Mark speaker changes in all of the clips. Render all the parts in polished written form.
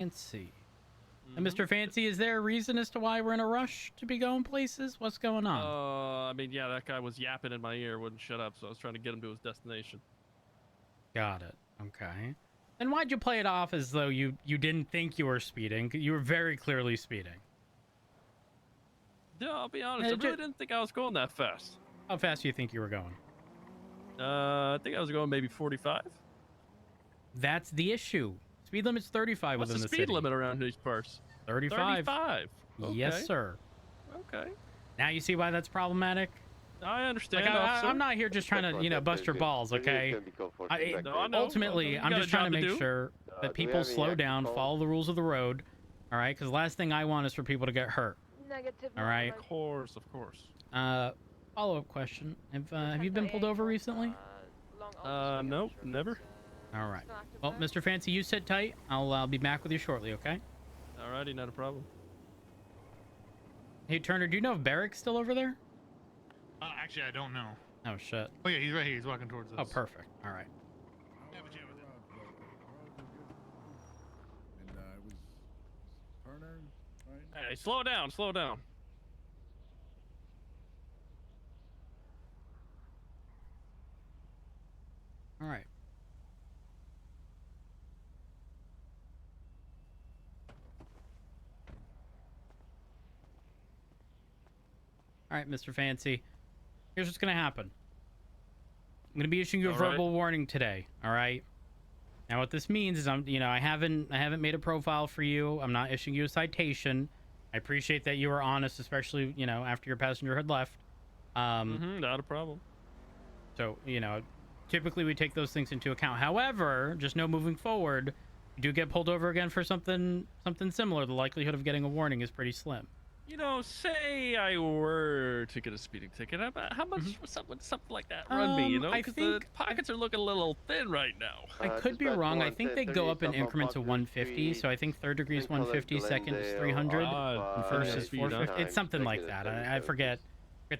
Speaker 1: Let's see. And Mr. Fancy, is there a reason as to why we're in a rush to be going places? What's going on?
Speaker 2: I mean, yeah, that guy was yapping in my ear, wouldn't shut up, so I was trying to get him to his destination.
Speaker 1: Got it. Okay. Then why'd you play it off as though you didn't think you were speeding? You were very clearly speeding.
Speaker 2: Yeah, I'll be honest, I really didn't think I was going that fast.
Speaker 1: How fast do you think you were going?
Speaker 2: I think I was going maybe 45.
Speaker 1: That's the issue. Speed limit's 35
Speaker 2: What's
Speaker 1: within
Speaker 2: the
Speaker 1: the
Speaker 2: speed
Speaker 1: city.
Speaker 2: limit around these parts?
Speaker 1: 35.
Speaker 2: 35. Okay.
Speaker 1: Yes, sir.
Speaker 2: Okay.
Speaker 1: Now you see why that's problematic?
Speaker 2: I understand.
Speaker 1: Like, I'm not here just trying to, bust your balls, okay? Ultimately, I'm just trying to make sure that people slow down, follow the rules of the road, all right? Because the last thing I want is for people to get hurt. All right?
Speaker 2: Of course, of course.
Speaker 1: Follow-up question. Have you been pulled over recently?
Speaker 2: Nope, never.
Speaker 1: All right. Well, Mr. Fancy, you sit tight. I'll be back with you shortly, okay?
Speaker 2: Alrighty, not a problem.
Speaker 1: Hey, Turner, do you know if Barrick's still over there?
Speaker 3: Actually, I don't know.
Speaker 1: Oh, shit.
Speaker 3: Oh, yeah, he's right here. He's walking towards us.
Speaker 1: Oh, perfect. All right.
Speaker 3: Have a chat with him.
Speaker 4: And it was Turner, right?
Speaker 2: Hey, slow down, slow down.
Speaker 1: All right. All right, Mr. Fancy. Here's what's going to happen. I'm going to be issuing you a verbal warning today, all right? Now what this means is I haven't made a profile for you. I'm not issuing you a citation. I appreciate that you were honest, especially, after your passenger had left.
Speaker 2: Not a problem.
Speaker 1: So, typically we take those things into account. However, just know moving forward, you do get pulled over again for something similar. The likelihood of getting a warning is pretty slim.
Speaker 2: Say I were to get a speeding ticket, how much would something like that run me, Because the pockets are looking a little thin right now.
Speaker 1: I could be wrong. I think they go up in increments of 150. So I think third degree is 150, second is 300, and first is 450. It's something like that. I forget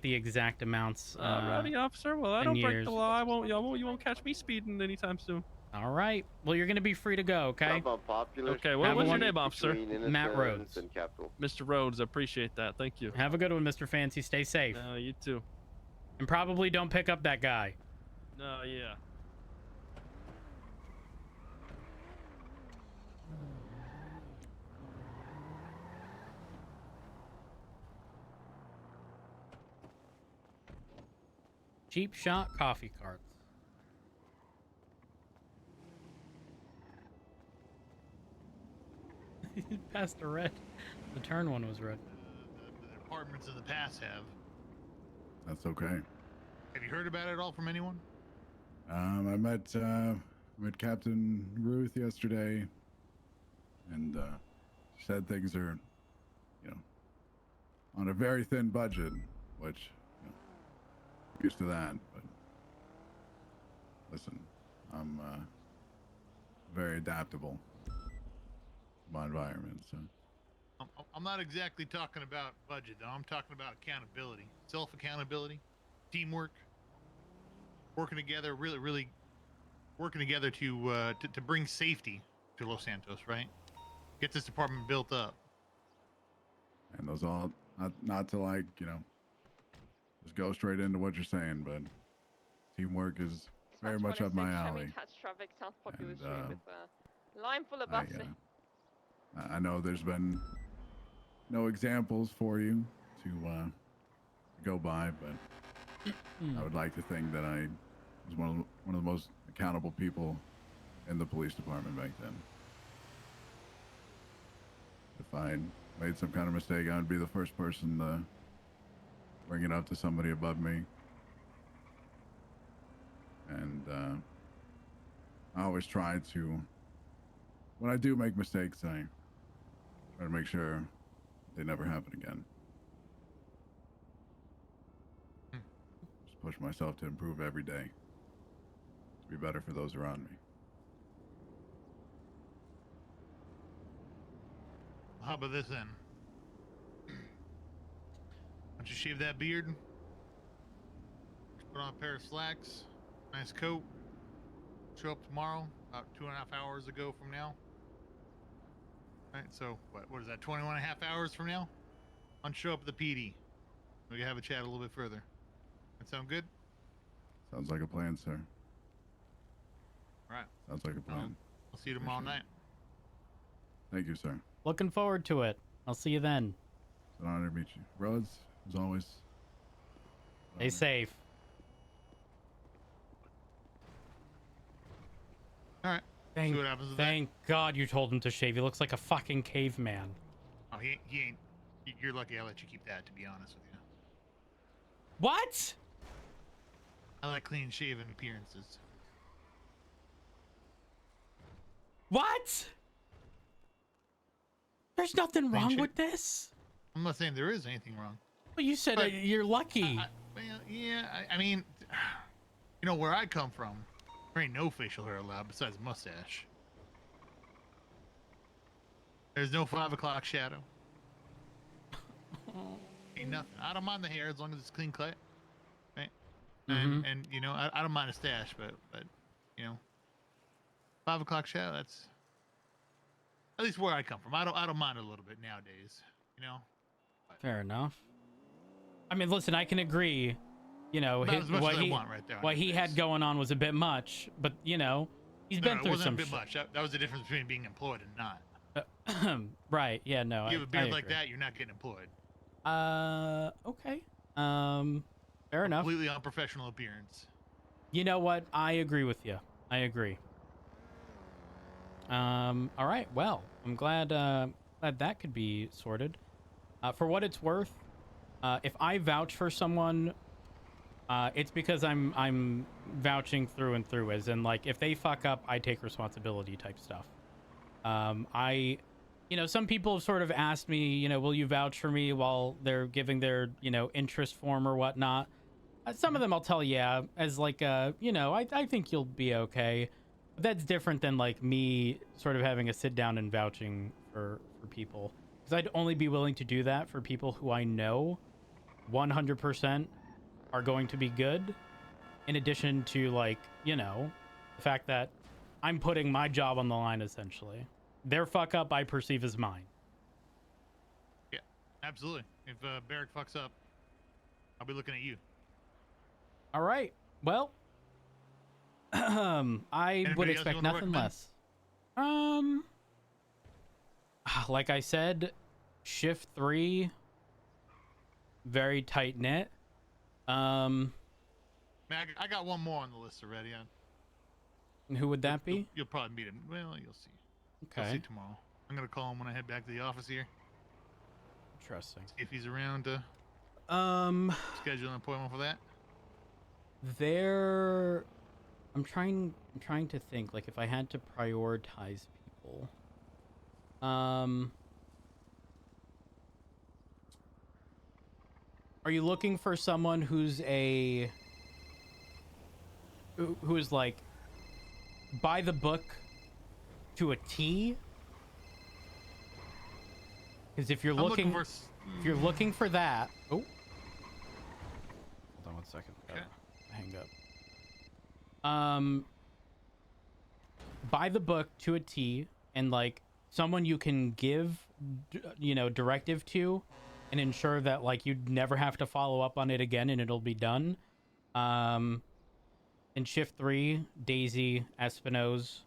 Speaker 1: the exact amounts.
Speaker 2: Rowdy officer, well, I don't break the law. You won't catch me speeding anytime soon.
Speaker 1: All right. Well, you're going to be free to go, okay?
Speaker 2: Okay, what's your name, officer?
Speaker 1: Matt Rhodes.
Speaker 2: Mr. Rhodes, I appreciate that. Thank you.
Speaker 1: Have a good one, Mr. Fancy. Stay safe.
Speaker 2: You too.
Speaker 1: And probably don't pick up that guy.
Speaker 2: No, yeah.
Speaker 1: Cheap shot coffee carts. Passed a red. The turn one was red.
Speaker 3: The departments of the past have.
Speaker 4: That's okay.
Speaker 3: Have you heard about it all from anyone?
Speaker 4: I met Captain Ruth yesterday, and she said things are, on a very thin budget, which, used to that. But listen, I'm very adaptable to my environment, so.
Speaker 3: I'm not exactly talking about budget, though. I'm talking about accountability, self-accountability, teamwork, working together, really working together to bring safety to Los Santos, right? Get this department built up.
Speaker 4: And those all, not to just go straight into what you're saying, but teamwork is very much up my alley. And, I know there's been no examples for you to go by, but I would like to think that I was one of the most accountable people in the police department back then. If I made some kind of mistake, I would be the first person to bring it up to somebody above me. And I always try to, when I do make mistakes, I try to make sure they never happen again. Just push myself to improve every day, to be better for those around me.
Speaker 3: How about this then? Why don't you shave that beard? Put on a pair of slacks, nice coat. Show up tomorrow, about 2.5 hours ago from now. All right, so what is that, 21 and a half hours from now? I'll show up at the PD. We can have a chat a little bit further. That sound good?
Speaker 4: Sounds like a plan, sir.
Speaker 3: All right.
Speaker 4: Sounds like a plan.
Speaker 3: I'll see you tomorrow night.
Speaker 4: Thank you, sir.
Speaker 1: Looking forward to it. I'll see you then.
Speaker 4: It's an honor to meet you. Roads, as always.
Speaker 1: Stay safe.
Speaker 3: All right. See what happens with
Speaker 1: Thank God you told him to shave. He looks like a fucking caveman.
Speaker 3: that. Oh, he ain't. You're lucky I let you keep that, to be honest with you.
Speaker 1: What?
Speaker 3: I like clean-shaven appearances.
Speaker 1: What? There's nothing wrong with this.
Speaker 3: I'm not saying there is anything wrong.
Speaker 1: Well, you said
Speaker 3: But
Speaker 1: you're lucky.
Speaker 3: Well, yeah, I mean, you know, where I come from, there ain't no facial hair allowed besides mustache. There's no 5 o'clock shadow. Ain't nothing. I don't mind the hair as long as it's clean cut, right? And you know, I don't mind a stash, but you know, 5 o'clock shadow. That's at least where I come from. I don't mind it a little bit nowadays, you know.
Speaker 1: Fair enough. I mean, listen, I can agree. You know,
Speaker 3: About as much as I want right there on
Speaker 1: what
Speaker 3: your
Speaker 1: he
Speaker 3: face.
Speaker 1: had going on was a bit much, but you know, he's been
Speaker 3: it
Speaker 1: through
Speaker 3: wasn't
Speaker 1: some
Speaker 3: a bit
Speaker 1: shit.
Speaker 3: much. That was the difference between being employed and not.
Speaker 1: Right? Yeah. No.
Speaker 3: You have a
Speaker 1: I
Speaker 3: beard like
Speaker 1: agree.
Speaker 3: that, you're not getting employed.
Speaker 1: Okay. Fair enough.
Speaker 3: Completely unprofessional appearance.
Speaker 1: You know what? I agree with you. I agree. All right. Well, I'm glad that could be sorted. For what it's worth, if I vouch for someone, it's because I'm vouching through and through, as in, like, if they fuck up, I take responsibility type stuff. You know, some people have sort of asked me, you know, will you vouch for me while they're giving their, you know, interest form or whatnot. Some of them I'll tell yeah, as like, you know, I think you'll be okay. But that's different than like me sort of having a sit down and vouching for people. Because I'd only be willing to do that for people who I know 100% are going to be good. In addition to, like, you know, the fact that I'm putting my job on the line, essentially. Their fuck up I perceive as mine.
Speaker 3: Yeah, absolutely. If Barrick fucks up, I'll be looking at you.
Speaker 1: All right. Well, I would
Speaker 3: Anybody else
Speaker 1: expect
Speaker 3: you wanna
Speaker 1: nothing
Speaker 3: recommend?
Speaker 1: less. Like I said, shift 3, very tight knit.
Speaker 3: Man, I got one more on the list already.
Speaker 1: And who would that be?
Speaker 3: You'll probably meet him. Well, you'll see.
Speaker 1: Okay.
Speaker 3: You'll see tomorrow. I'm gonna call him when I head back to the office here.
Speaker 1: Interesting.
Speaker 3: See if he's around to schedule an appointment for that.
Speaker 1: I'm trying to think, like, if I had to prioritize people. Are you looking for someone who's who is like by the book to a T? Because if you're looking for that, oh, hold on one second.
Speaker 3: Okay.
Speaker 1: Hang up. By the book to a T, and like someone you can give, you know, directive to, and ensure that like you'd never have to follow up on it again, and it'll be done. In shift 3, Daisy, Espinoz.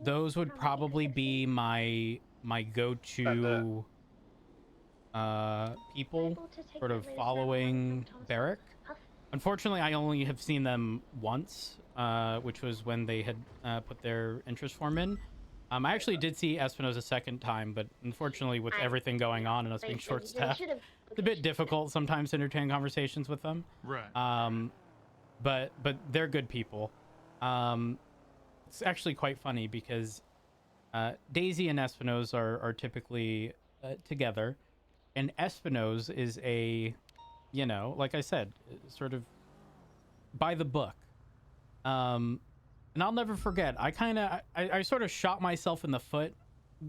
Speaker 1: Those would probably be my go-to people sort of following Barrick. Unfortunately, I only have seen them once, which was when they had put their interest form in. I actually did see Espinoz a second time, but unfortunately with everything going on and us being short-staffed, it's a bit difficult sometimes to entertain conversations with them.
Speaker 3: Right.
Speaker 1: But they're good people. It's actually quite funny because Daisy and Espinoz are typically together, and Espinoz is a, you know, like I said, sort of by the book. And I'll never forget, I sort of shot myself in the foot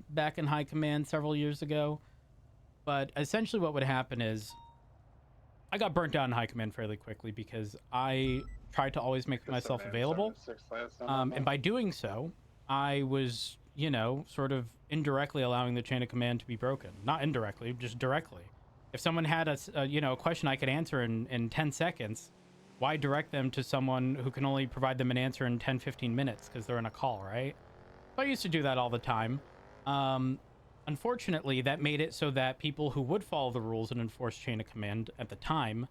Speaker 1: back in high command several years ago. But essentially what would happen is I got burnt out in high command fairly quickly because I tried to always make myself available. And by doing so, I was, you know, sort of indirectly allowing the chain of command to be broken. Not indirectly, just directly. If someone had a you know, a question I could answer in 10 seconds, why direct them to someone who can only provide them an answer in 10, 15 minutes because they're in a call, right? So I used to do that all the time. Unfortunately, that made it so that people who would follow the rules and enforce chain of command at the time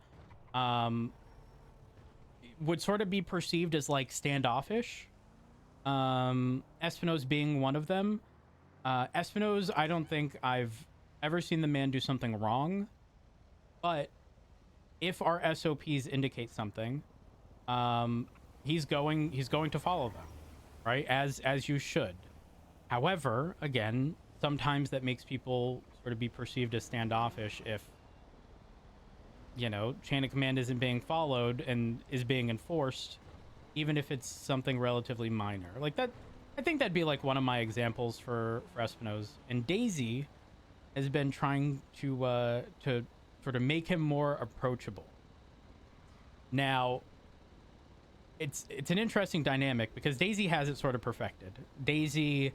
Speaker 1: would sort of be perceived as like standoffish. Espino's being one of them. Espino's, I don't think I've ever seen the man do something wrong, but if our SOPs indicate something, he's going to follow them, right? As you should. However, again, sometimes that makes people sort of be perceived as standoffish if, you know, chain of command isn't being followed and is being enforced, even if it's something relatively minor. Like that, I think that'd be like one of my examples for Espino's. And Daisy has been trying to sort of make him more approachable. Now, it's an interesting dynamic because Daisy has it sort of perfected. Daisy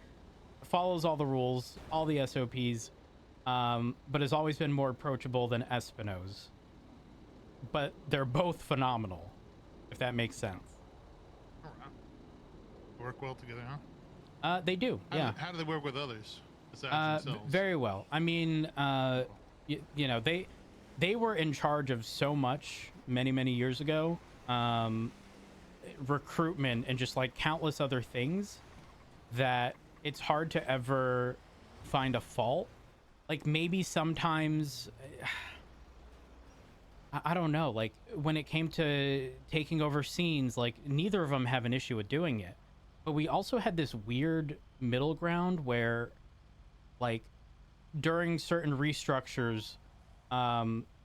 Speaker 1: follows all the rules, all the SOPs, but has always been more approachable than Espino's. But they're both phenomenal, if that makes sense.
Speaker 3: Work well together, huh?
Speaker 1: They do, yeah.
Speaker 3: How do they work with others besides themselves?
Speaker 1: Very well. I mean, you know, they were in charge of so much many years ago. Recruitment and just like countless other things that it's hard to ever find a fault. Like maybe sometimes I don't know, like when it came to taking over scenes, like neither of them have an issue with doing it, but we also had this weird middle ground where like during certain restructures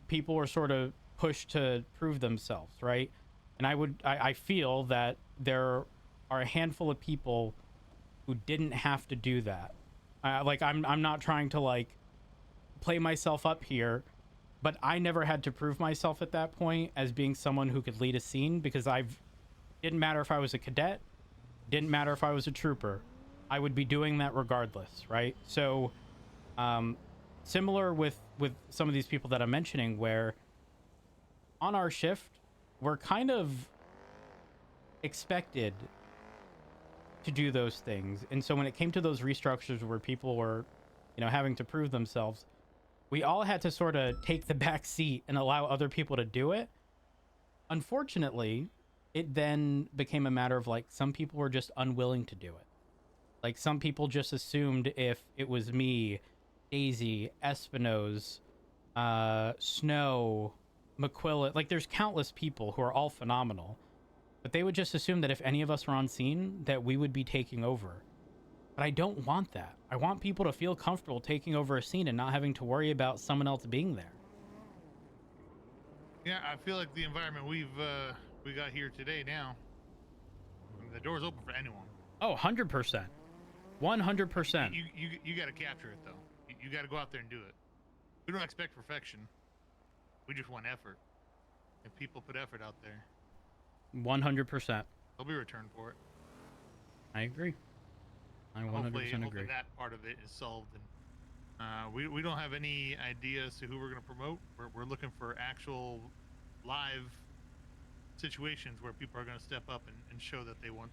Speaker 1: people were sort of pushed to prove themselves, right? And I feel that there are a handful of people who didn't have to do that. Like I'm not trying to like play myself up here, but I never had to prove myself at that point as being someone who could lead a scene because didn't matter if I was a cadet, didn't matter if I was a trooper, I would be doing that regardless, right? So similar with some of these people that I'm mentioning, where on our shift we're kind of expected to do those things. And so when it came to those restructures where people were, you know, having to prove themselves, we all had to sort of take the back seat and allow other people to do it. Unfortunately, it then became a matter of like some people were just unwilling to do it. Like some people just assumed if it was me, Daisy, Espino's, Snow, McQuillan, like there's countless people who are all phenomenal, but they would just assume that if any of us were on scene that we would be taking over. But I don't want that. I want people to feel comfortable taking over a scene and not having to worry about someone else being there.
Speaker 3: Yeah, I feel like the environment we got here today now, I mean, the door's open for anyone.
Speaker 1: Oh, 100%. 100%.
Speaker 3: You got to capture it though. You got to go out there and do it. We don't expect perfection. We just want effort. If people put effort out there,
Speaker 1: 100%.
Speaker 3: there'll be a return for it.
Speaker 1: I agree. I 100%
Speaker 3: hopefully
Speaker 1: agree.
Speaker 3: that part of it is solved. And we don't have any idea as to who we're going to promote. We're looking for actual live situations where people are going to step up and show that they want,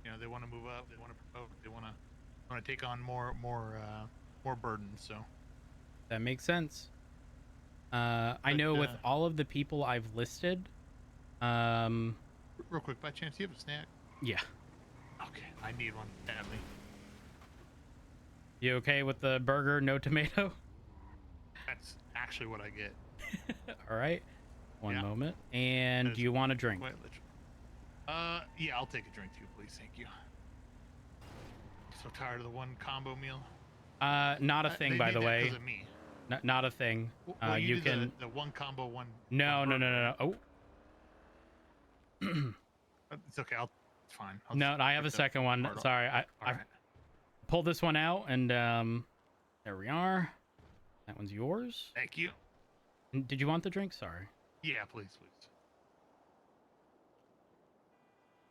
Speaker 3: you know, they want to move up, they want to promote, they want to take on more burdens. So
Speaker 1: that makes sense. I know with all of the people I've listed,
Speaker 3: real quick, by chance, do you have a snack?
Speaker 1: Yeah.
Speaker 3: Okay, I need one badly.
Speaker 1: You okay with the burger, no tomato?
Speaker 3: That's actually what I get.
Speaker 1: All right. One moment. And do you want a drink?
Speaker 3: Yeah, I'll take a drink too, please. Thank you. So tired of the one combo meal.
Speaker 1: Not a thing, by the way.
Speaker 3: Because of me.
Speaker 1: Not a thing.
Speaker 3: Well,
Speaker 1: you can
Speaker 3: the one combo one.
Speaker 1: No. Oh.
Speaker 3: It's okay. It's fine.
Speaker 1: No, I have a second one. Sorry, I pulled this one out, and there we are. That one's yours.
Speaker 3: Thank you.
Speaker 1: Did you want the drink? Sorry.
Speaker 3: Yeah, please.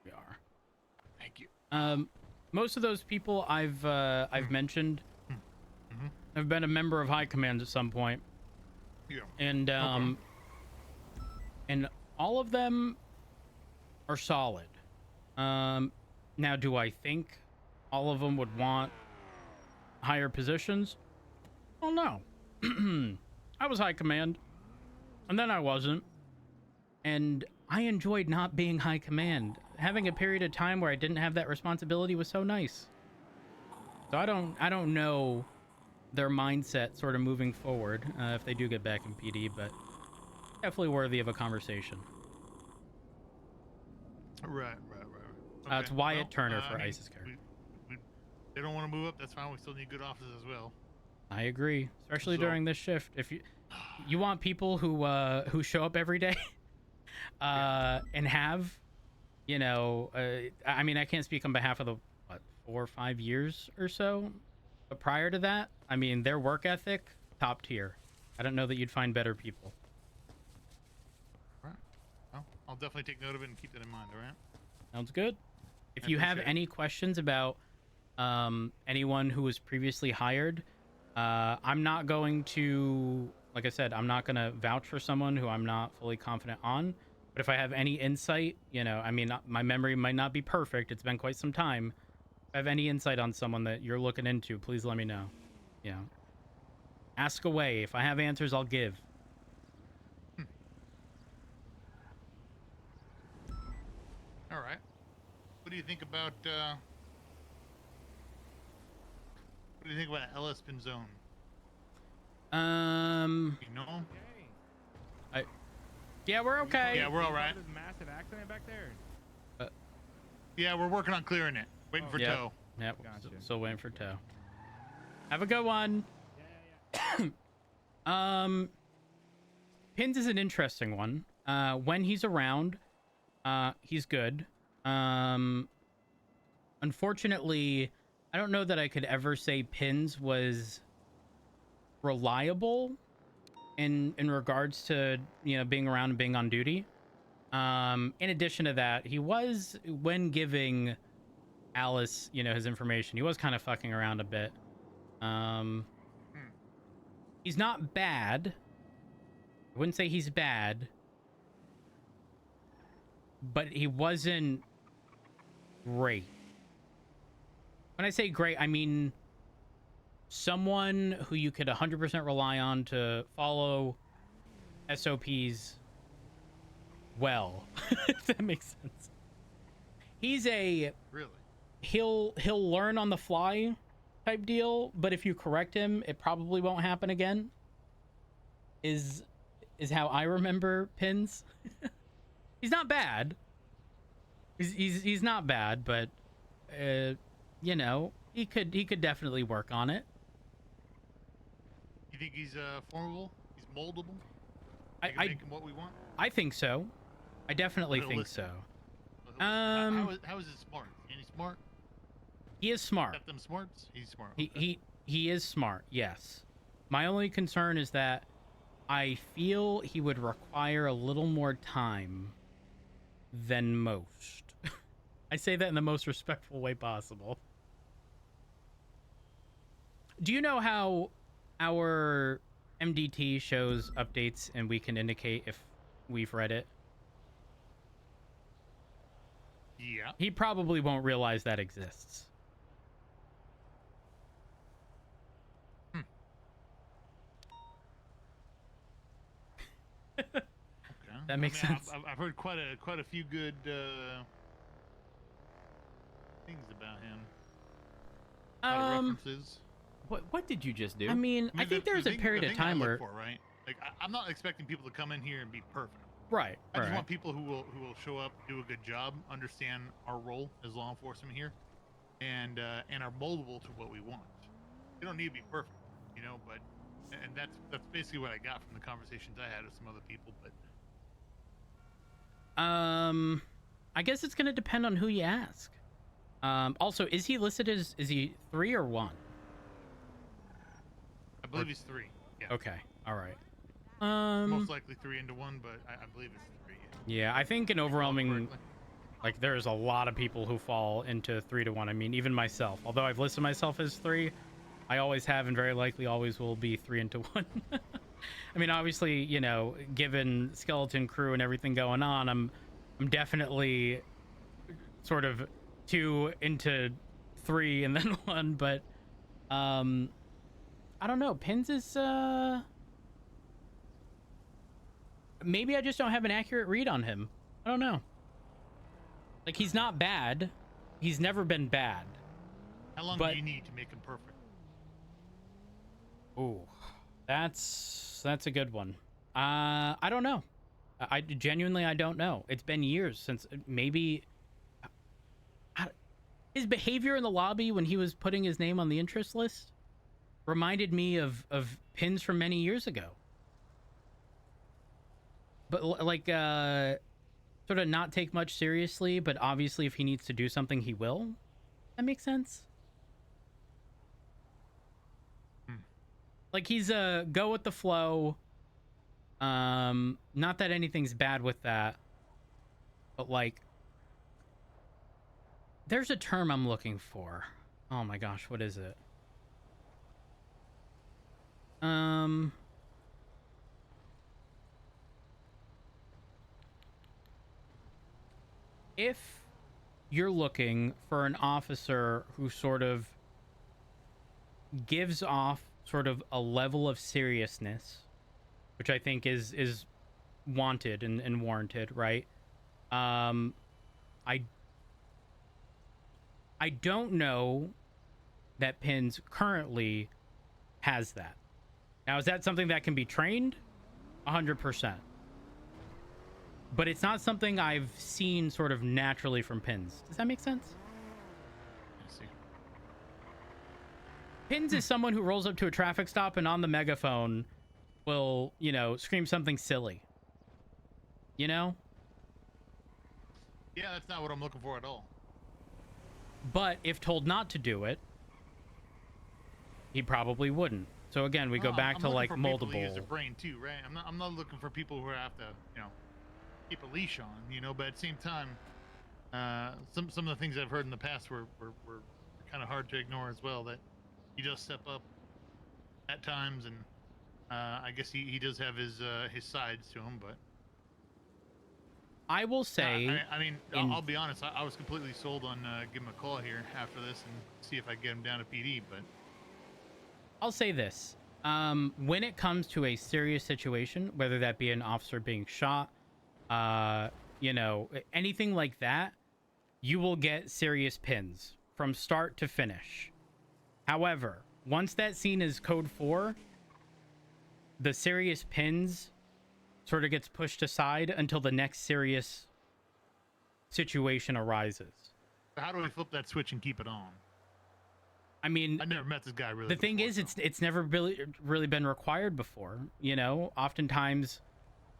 Speaker 1: We are.
Speaker 3: Thank you.
Speaker 1: Most of those people I've mentioned have been a member of high command at some point.
Speaker 3: Yeah.
Speaker 1: And and all of them are solid. Now, do I think all of them would want higher positions? Well, no. I was high command, and then I wasn't, and I enjoyed not being high command. Having a period of time where I didn't have that responsibility was so nice. So I don't know their mindset sort of moving forward if they do get back in PD, but definitely worthy of a conversation.
Speaker 3: Right. Okay.
Speaker 1: It's Wyatt Turner for ISIS care.
Speaker 3: They don't want to move up. That's fine. We still need good officers as well.
Speaker 1: I agree, especially during this shift. If you want people who show up every day, and have, you know, I mean, I can't speak on behalf of the 4 or 5 years or so, but prior to that, I mean, their work ethic, top tier. I don't know that you'd find better people.
Speaker 3: All right. Well, I'll definitely take note of it and keep that in mind. All right.
Speaker 1: Sounds good. If you have any questions about anyone who was previously hired, I'm not going to, like I said, I'm not going to vouch for someone who I'm not fully confident on. But if I have any insight, you know, I mean, my memory might not be perfect. It's been quite some time. If I have any insight on someone that you're looking into, please let me know. You know, ask away. If I have answers, I'll give.
Speaker 3: All right. What do you think about LS Pinzone? You know?
Speaker 1: Yeah, we're okay.
Speaker 3: Yeah, we're all right.
Speaker 5: Massive accident back there.
Speaker 3: Yeah, we're working on clearing it. Waiting for tow.
Speaker 1: Yep.
Speaker 5: Gotcha.
Speaker 1: Still waiting for tow. Have a good one. Pins is an interesting one. When he's around, he's good. Unfortunately, I don't know that I could ever say Pins was reliable in regards to, you know, being around and being on duty. In addition to that, he was, when giving Alice, you know, his information, he was kind of fucking around a bit. He's not bad. I wouldn't say he's bad, but he wasn't great. When I say great, I mean someone who you could 100% rely on to follow SOPs well, if that makes sense. He's a
Speaker 3: Really?
Speaker 1: He'll learn on the fly type deal, but if you correct him, it probably won't happen again. Is how I remember Pins. He's not bad. He's not bad, but you know, he could definitely work on it.
Speaker 3: You think he's formable? He's moldable?
Speaker 1: I
Speaker 3: Make him what we want?
Speaker 1: I think so. I definitely think so.
Speaker 3: How is he smart? Is he smart?
Speaker 1: He is smart.
Speaker 3: Got them smarts? He's smart.
Speaker 1: He is smart. Yes. My only concern is that I feel he would require a little more time than most. I say that in the most respectful way possible. Do you know how our MDT shows updates and we can indicate if we've read it?
Speaker 3: Yeah.
Speaker 1: He probably won't realize that exists.
Speaker 3: Okay.
Speaker 1: That makes sense.
Speaker 3: I've heard quite a few good things about him. A lot of references.
Speaker 5: What did you just do?
Speaker 1: I mean, I think there's a period of time where,
Speaker 3: right? Like, I'm not expecting people to come in here and be perfect.
Speaker 1: right,
Speaker 3: I just
Speaker 1: right.
Speaker 3: want people who will show up, do a good job, understand our role as law enforcement here, and are moldable to what we want. They don't need to be perfect, you know. But and that's basically what I got from the conversations I had with some other people. But
Speaker 1: I guess it's gonna depend on who you ask. Also, is he listed as, is he 3 or 1?
Speaker 3: I believe he's 3. Yeah.
Speaker 1: Okay, all right.
Speaker 3: Most likely 3 into 1, but I believe it's 3.
Speaker 1: Yeah, I think an overwhelming Like, there's a lot of people who fall into 3 to 1. I mean, even myself. Although I've listed myself as 3, I always have and very likely always will be 3 into 1. I mean, obviously, you know, given skeleton crew and everything going on, I'm definitely sort of 2 into 3 and then 1, but I don't know. Pins is maybe I just don't have an accurate read on him. I don't know. Like, he's not bad. He's never been bad.
Speaker 3: How long do you need to make him perfect?
Speaker 1: Ooh, that's a good one. I don't know. I genuinely, I don't know. It's been years since maybe his behavior in the lobby when he was putting his name on the interest list reminded me of Pins from many years ago. But like, sort of not take much seriously, but obviously if he needs to do something, he will. That makes sense. Like, he's a go with the flow. Not that anything's bad with that, but like, there's a term I'm looking for. Oh my gosh, what is it? If you're looking for an officer who sort of gives off sort of a level of seriousness, which I think is wanted and warranted, right? I don't know that Pins currently has that. Now, is that something that can be trained? 100%. But it's not something I've seen sort of naturally from Pins. Does that make sense?
Speaker 3: I see.
Speaker 1: Pins is someone who rolls up to a traffic stop and on the megaphone will, you know, scream something silly. You know?
Speaker 3: Yeah, that's not what I'm looking for at all.
Speaker 1: But if told not to do it, he probably wouldn't. So again, we go back to like multiple.
Speaker 3: People who use their brain too, right? I'm not looking for people who have to, you know, keep a leash on, you know. But at the same time, some of the things I've heard in the past were kind of hard to ignore as well. That he does step up at times, and I guess he does have his sides to him. But
Speaker 1: I will say,
Speaker 3: I mean, I'll be honest. I was completely sold on give him a call here after this and see if I get him down to PD. But
Speaker 1: I'll say this. When it comes to a serious situation, whether that be an officer being shot, you know, anything like that, you will get serious Pins from start to finish. However, once that scene is code 4, the serious Pins sort of gets pushed aside until the next serious situation arises.
Speaker 3: how do we flip that switch and keep it on?
Speaker 1: I mean,
Speaker 3: I never met this guy really.
Speaker 1: The thing is, it's never really been required before. You know, oftentimes,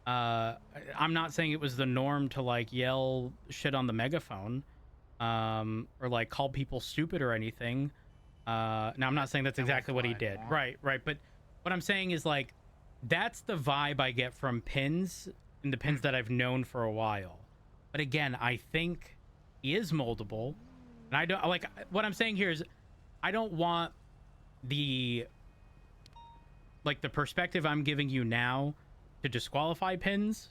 Speaker 1: I'm not saying it was the norm to like yell shit on the megaphone, or like call people stupid or anything. Now, I'm not saying that's exactly what he did. Right. But what I'm saying is like, that's the vibe I get from Pins and the Pins that I've known for a while. But again, I think he is moldable, and I don't like what I'm saying here is, I don't want the perspective I'm giving you now to disqualify Pins,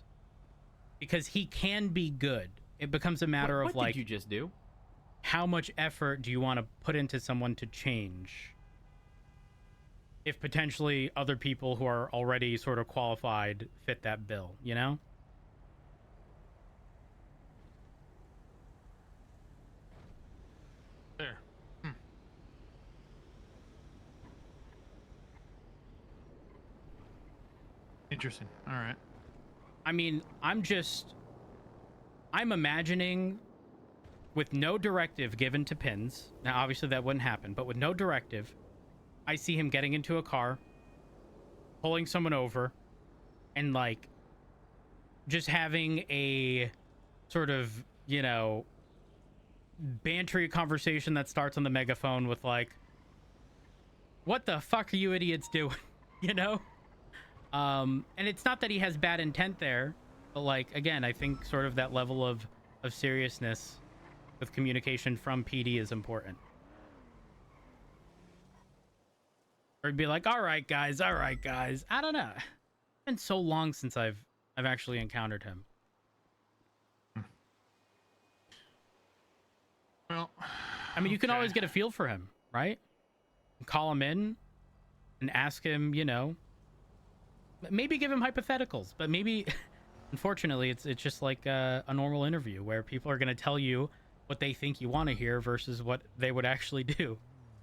Speaker 1: because he can be good. It becomes a matter of like,
Speaker 5: what did you just do?
Speaker 1: How much effort do you want to put into someone to change? If potentially other people who are already sort of qualified fit that bill, you know?
Speaker 3: There. Interesting. All right.
Speaker 1: I mean, I'm imagining with no directive given to Pins. Now, obviously that wouldn't happen, but with no directive, I see him getting into a car, pulling someone over, and like just having a sort of, you know, bantery conversation that starts on the megaphone with like, what the fuck are you idiots doing? You know? And it's not that he has bad intent there, but like, again, I think sort of that level of of seriousness with communication from PD is important. Or be like, all right, guys. I don't know. It's been so long since I've actually encountered him.
Speaker 3: Well,
Speaker 1: I mean, you can
Speaker 3: okay.
Speaker 1: always get a feel for him, right? Call him in and ask him, you know, maybe give him hypotheticals, but maybe, unfortunately, it's just like a normal interview where people are going to tell you what they think you want to hear versus what they would actually do.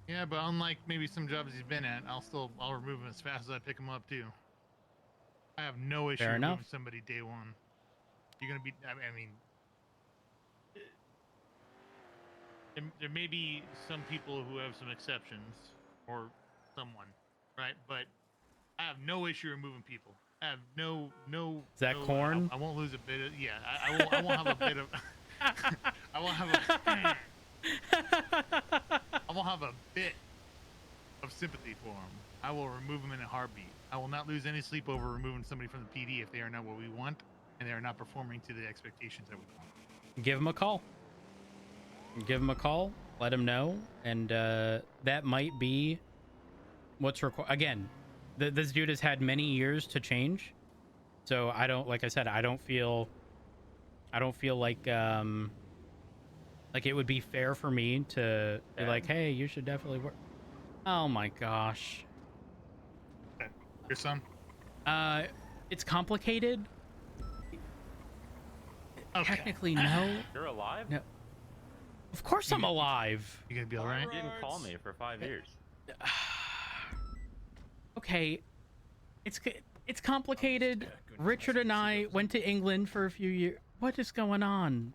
Speaker 3: Yeah, but unlike maybe some jobs he's been at, I'll remove him as fast as I pick him up too. I have no issue
Speaker 1: Fair
Speaker 3: removing
Speaker 1: enough.
Speaker 3: somebody day one. You're gonna be. I mean, there may be some people who have some exceptions, or someone, right? But I have no issue removing people. I have no.
Speaker 1: Is that corn?
Speaker 3: I won't lose a bit of. Yeah, I won't have a bit of. I won't have a. I won't have a bit of sympathy for him. I will remove him in a heartbeat. I will not lose any sleep over removing somebody from the PD if they are not what we want and they are not performing to the expectations that we want.
Speaker 1: Give him a call. Let him know, and that might be what's required. Again, this dude has had many years to change, so I don't. Like I said, I don't feel like it would be fair for me to be like, hey, you should definitely work. Oh my gosh.
Speaker 3: Your son?
Speaker 1: It's complicated.
Speaker 3: Okay.
Speaker 1: Technically, no.
Speaker 6: You're alive?
Speaker 1: No. Of course I'm alive.
Speaker 3: You gonna be all right?
Speaker 6: You didn't call me for 5 years.
Speaker 1: Okay. It's complicated. Richard and I went to England for a few years. What is going on?